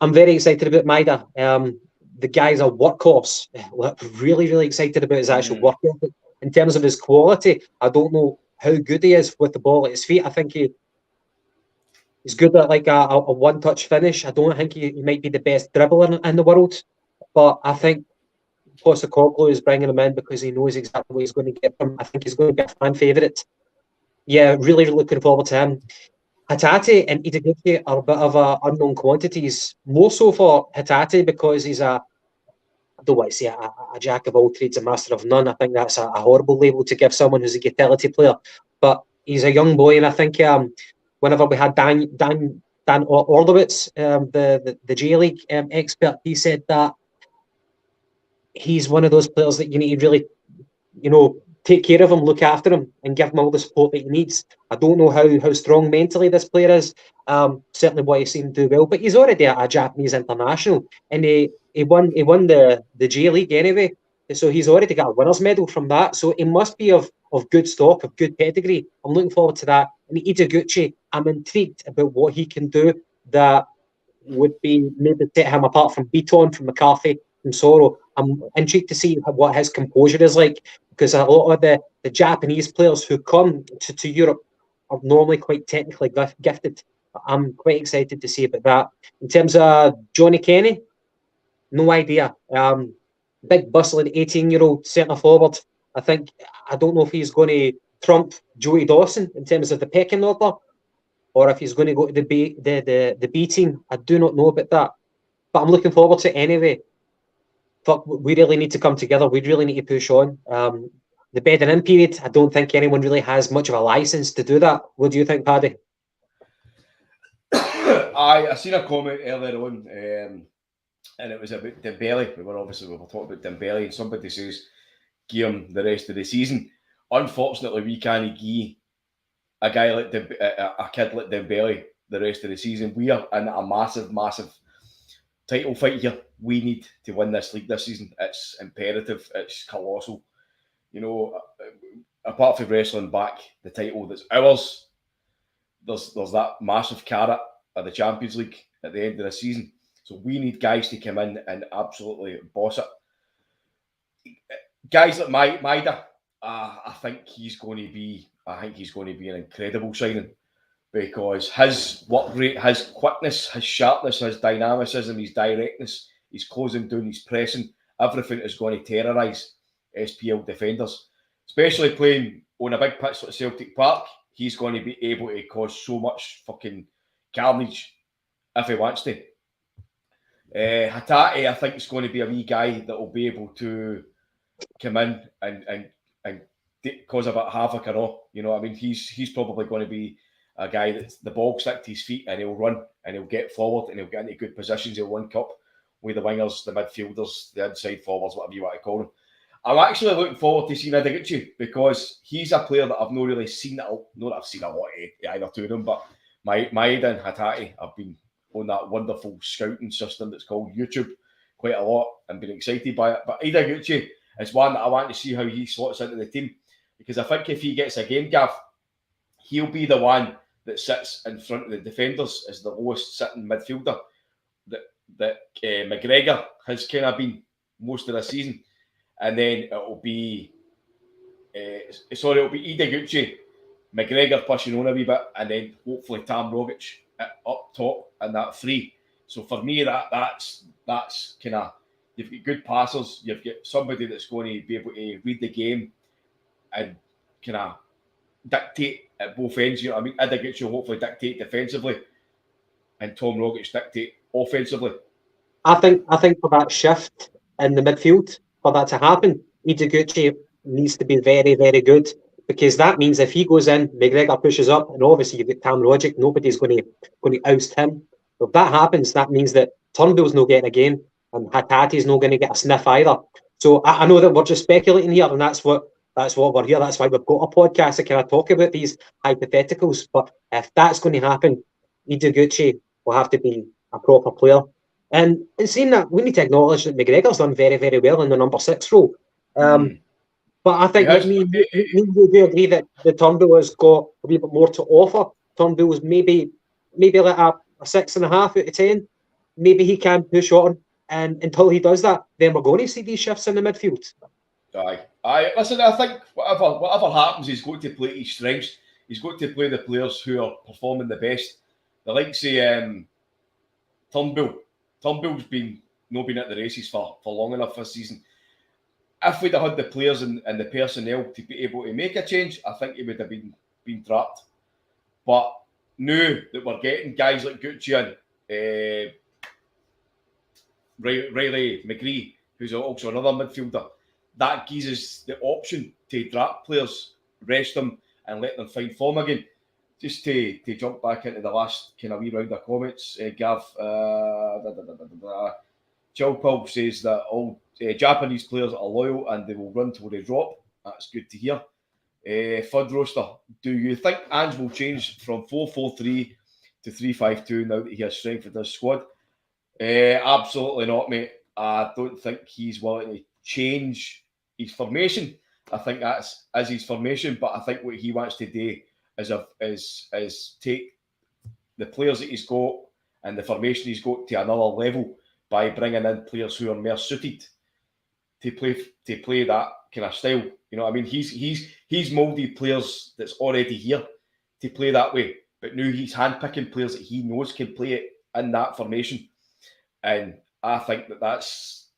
I'm very excited about Maeda. The guy's a workhorse. What I'm really, really excited about his actual work ethic. In terms of his quality, I don't know how good he is with the ball at his feet. I think he's good at like a one-touch finish. I don't think he might be the best dribbler in the world, but I think Postecoglou is bringing him in because he knows exactly what he's going to get from him. I think he's going to be a fan favourite. Yeah, really looking forward to him. Hatate and Itaguchi are a bit of unknown quantities, more so for Hatate because he's I don't want to say a jack of all trades, a master of none. I think that's a horrible label to give someone who's a utility player. But he's a young boy, and I think whenever we had Dan Orlowitz, the J League expert, he said that he's one of those players that you need to really, take care of him, look after him, and give him all the support that he needs. I don't know how strong mentally this player is. Certainly what he's seen do well, but he's already a Japanese international, and he won the J League anyway. So he's already got a winner's medal from that. So he must be of good stock, of good pedigree. I'm looking forward to that. And Itaguchi, I'm intrigued about what he can do that would be maybe set him apart from Beaton, from McCarthy, from Soro. I'm intrigued to see what his composure is like, because a lot of the Japanese players who come to Europe are normally quite technically gifted. I'm quite excited to see about that. In terms of Johnny Kenny, no idea. Big bustling 18-year-old centre forward. I don't know if he's going to trump Joey Dawson in terms of the pecking order, or if he's going to go to the B team. I do not know about that, but I'm looking forward to it anyway. But we really need to come together. We really need to push on. the bedding in period, I don't think anyone really has much of a license to do that. What do you think, Paddy? I seen a comment earlier on, and it was about Dembele. We were talking about Dembele, and somebody says, give him the rest of the season. Unfortunately, we can't give a guy like a kid like Dembele the rest of the season. We are in a massive title fight here. We need to win this league this season. It's imperative. It's colossal. You know, apart from wrestling back the title that's ours, there's that massive carrot of the Champions League at the end of the season. So we need guys to come in and absolutely boss it. Guys like Maida, I think he's going to be an incredible signing, because his work rate, his quickness, his sharpness, his dynamicism, his directness, his closing down, his pressing, everything is going to terrorise SPL defenders. Especially playing on a big pitch like Celtic Park, he's going to be able to cause so much fucking carnage if he wants to. Hatate, I think, is going to be a wee guy that will be able to come in and cause a bit of havoc and all. You know what I mean? He's probably going to be a guy that's the ball stick to his feet, and he'll run and he'll get forward and he'll get into good positions. He'll link up with the wingers, the midfielders, the inside forwards, whatever you want to call them. I'm actually looking forward to seeing Ideguchi, because he's a player that I've not really seen. Not that I've seen a lot of either two of them, but Maida and Hatate have been on that wonderful scouting system that's called YouTube quite a lot and been excited by it. But Ideguchi is one that I want to see how he slots into the team, because I think if he gets a game, Gav, he'll be the one that sits in front of the defenders as the lowest sitting midfielder that McGregor has kind of been most of the season. And then it'll be Ideguchi, McGregor pushing on a wee bit, and then hopefully Tam Rogic up top and that three. So for me, that's kind of, you've got good passers, you've got somebody that's going to be able to read the game and kind of dictate at both ends. You know what I mean? Ideguchi will hopefully dictate defensively, and Tom Rogic dictate offensively. I think for that shift in the midfield, for that to happen, Ideguchi needs to be very, very good, because that means if he goes in, McGregor pushes up, and obviously you've got Tam Rogic, nobody's going to oust him. If that happens, that means that Turnbull's not getting a game, and Hatate's not going to get a sniff either. So I know that we're just speculating here, and that's what we're here. That's why we've got a podcast to kind of talk about these hypotheticals. But if that's going to happen, Ideguchi will have to be a proper player. And in saying that, we need to acknowledge that McGregor's done very, very well in the number 6 role. But I think you do agree that the Turnbull has got a wee bit more to offer. Turnbull's maybe like a 6.5 out of 10. Maybe he can push on, and until he does that, then we're going to see these shifts in the midfield. Aye. Listen, I think whatever happens, he's got to play his strengths. He's got to play the players who are performing the best. The likes of Turnbull. Turnbull's not been at the races for long enough this season. If we'd have had the players and the personnel to be able to make a change, I think he would have been trapped. But now that we're getting guys like Gucci and Riley McGree, who's also another midfielder, that gives us the option to drop players, rest them, and let them find form again. Just to jump back into the last kind of wee round of comments, Gav, Chilpal says that all Japanese players are loyal and they will run till they drop. That's good to hear. Fud Roaster, do you think Ange will change from 4-4-3 to 3-5-2 now that he has strengthened his squad? Absolutely not, mate. I don't think he's willing to change his formation. I think that's as his formation, but I think what he wants to do is take the players that he's got and the formation he's got to another level by bringing in players who are more suited to play that kind of style. You know what I mean? He's moulded players that's already here to play that way, but now he's handpicking players that he knows can play it in that formation, and I think that's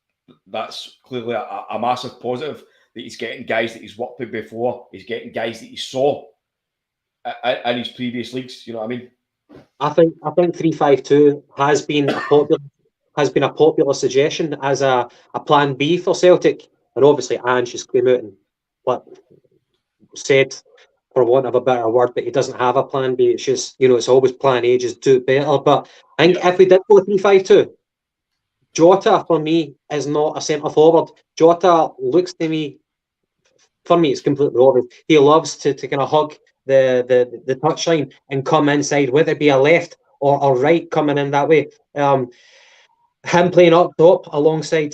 clearly a massive positive, that he's getting guys that he's worked with before. He's getting guys that he saw in his previous leagues. You know what I mean? I think 3-5-2 has been a popular suggestion as a plan B for Celtic, and obviously Ange has came out and said, for want of a better word, but he doesn't have a plan B. It's just, it's always plan A, just do it better. But I think if we did go 3-5-2, Jota, for me, is not a centre forward. Jota looks to me, for me, it's completely obvious. He loves to kind of hug the touchline and come inside, whether it be a left or right coming in that way. Him playing up top alongside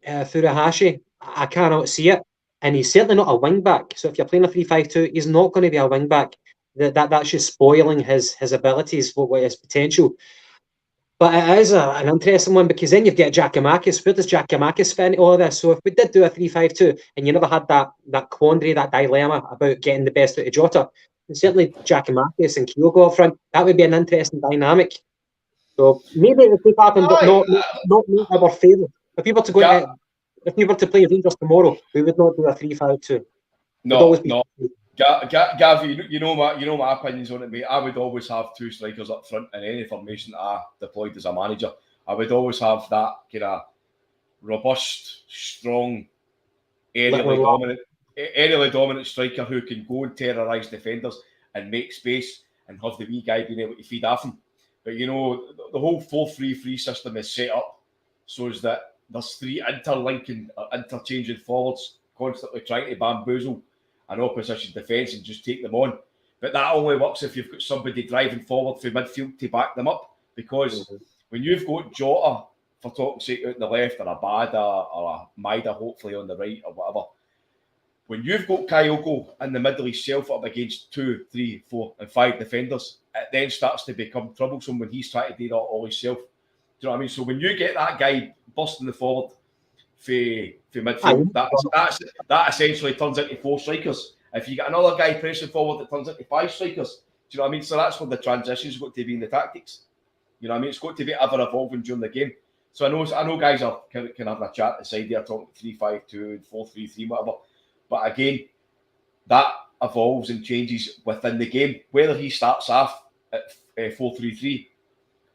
Furuhashi, I cannot see it. And he's certainly not a wing back. So if you're playing a 3-5-2, he's not going to be a wing back. That's just spoiling his abilities, what his potential. But it is an interesting one, because then you've got Giakoumakis. Where does Giakoumakis fit into all of this? So if we did do a 3-5-2 and you never had that quandary, that dilemma about getting the best out of Jota, and certainly Giakoumakis and Kyogo up front, that would be an interesting dynamic. So maybe it could happen, but not in our favour. If we were to go if we were to play Rangers tomorrow, we would not do a 3-5-2. No. Gav, you know my opinions on it, mate. I would always have two strikers up front in any formation I deployed as a manager. I would always have that kind of robust, strong, aerially dominant striker who can go and terrorise defenders and make space and have the wee guy being able to feed off him. But the whole 4-3-3 system is set up so that there's three interlinking or interchanging forwards constantly trying to bamboozle an opposition defence and just take them on. But that only works if you've got somebody driving forward for midfield to back them up. Because when you've got Jota, for talk's sake, out on the left, or a Bada or a Maida, hopefully on the right or whatever, when you've got Kyogo in the middle himself up against 2, 3, 4 and 5 defenders, it then starts to become troublesome when he's trying to do that all himself. Do you know what I mean? So when you get that guy busting the forward for midfield, that essentially turns into 4 strikers. If you get another guy pressing forward, it turns into 5 strikers. Do you know what I mean? So that's where the transition's got to be in the tactics. You know what I mean? It's got to be ever evolving during the game. So I know guys are kind of having a chat aside there, talking 3-5-2, 4-3-3, whatever. But again, that evolves and changes within the game. Whether he starts off at 4-3-3,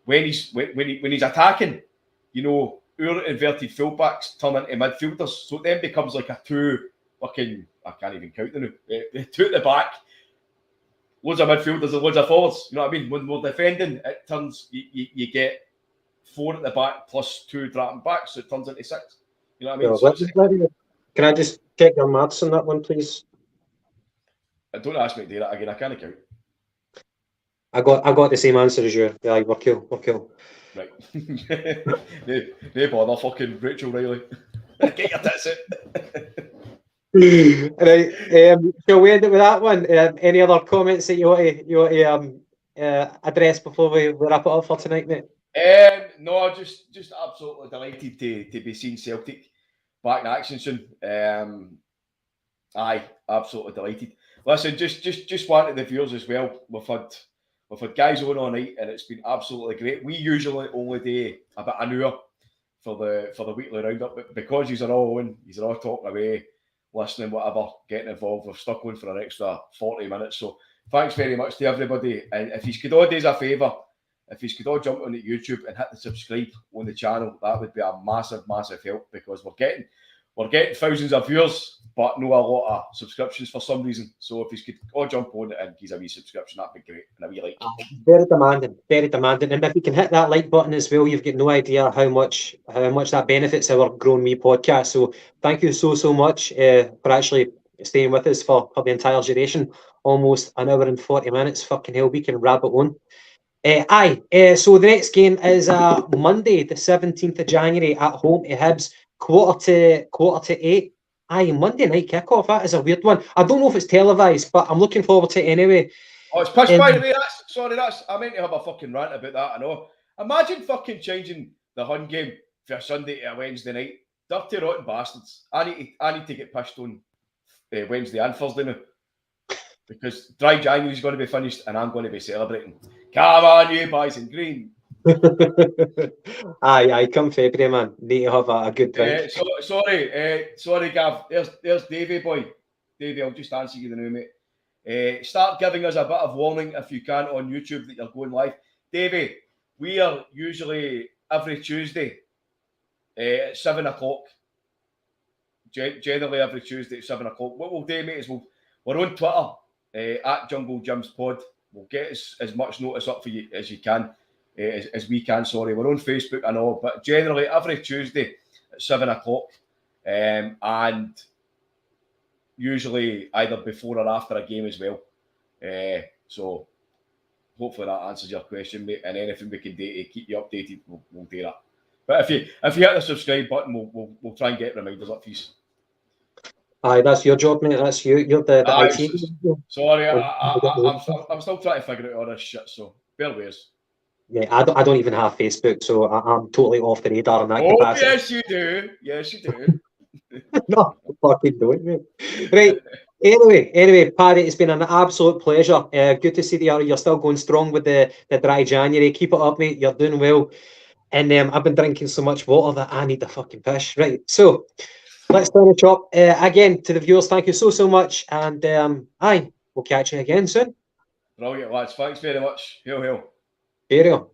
when he's attacking, our inverted fullbacks turn into midfielders, so it then becomes like a 2 fucking, I can't even count them now, 2 at the back, loads of midfielders and loads of forwards. You know what I mean? When we're defending, it turns, you get 4 at the back plus 2 dropping back, so it turns into 6. You know what I mean? Can I just check your maths on that one, please? Don't ask me to do that again. I can't count. I got the same answer as you. Yeah, we're cool. Right. no bother, fucking Rachel Riley. Get your tits out. Right. Shall we end it with that one? Any other comments that you want to address before we wrap it up for tonight, mate? No, just absolutely delighted to be seeing Celtic back in action soon. Aye, absolutely delighted. Listen, just wanted the viewers as well. We've had guys on all night, and it's been absolutely great. We usually only do about an hour for the weekly roundup, but because these are all on, these are all talking away, listening, whatever, getting involved, we've stuck on for an extra 40 minutes. So thanks very much to everybody. And if you could all do us a favour, if you could all jump on the YouTube and hit the subscribe on the channel, that would be a massive help, because we're getting thousands of viewers, but not a lot of subscriptions for some reason. So if you could all jump on it and give a wee subscription, that'd be great. And a wee like. Very demanding. And if you can hit that like button as well, you've got no idea how much that benefits our Grown Me podcast. So thank you so much for actually staying with us for the entire duration. Almost an hour and 40 minutes. Fucking hell, we can wrap it on. So the next game is Monday, the 17th of January at home to Hibs, quarter to 8. Monday night kickoff. That is a weird one. I don't know if it's televised, but I'm looking forward to it anyway. Oh, it's pushed by me. I meant to have a fucking rant about that. I know. Imagine fucking changing the Hun game for a Sunday to a Wednesday night. Dirty rotten bastards. I need to get pushed on Wednesday and Thursday now, because dry January is going to be finished and I'm going to be celebrating. Come on, you boys in green. Aye, come February, man. Need to have a good drink. Sorry, Gav. There's Davey, boy. Davey, I'll just answer you the now, mate. Start giving us a bit of warning if you can on YouTube that you're going live. Davey, we are usually every Tuesday at 7 o'clock. generally every Tuesday at 7 o'clock. What we'll do, mate, is we're on Twitter at Jungle Gyms Pod. We'll get as much notice up for you as you can, as we can. Sorry, we're on Facebook and all, but generally every Tuesday at 7 o'clock, and usually either before or after a game as well. So hopefully that answers your question, mate. And anything we can do to keep you updated, we'll do that. But if you hit the subscribe button, we'll try and get reminders up for you. Aye, that's your job, mate. That's you. You're the IT. Sorry, I'm still trying to figure out all this shit, so bear with us. Yeah, I don't even have Facebook, so I'm totally off the radar in that capacity. Yes, you do. Yes, you do. No, fucking don't, mate. Right. Anyway, Paddy, it's been an absolute pleasure. Good to see that you're still going strong with the dry January. Keep it up, mate. You're doing well. And I've been drinking so much water that I need the fucking piss. Right. So let's turn the shop. Again, to the viewers, thank you so much. And we'll catch you again soon. Brilliant, lads. Thanks very much. Hail, hail. Cheerio.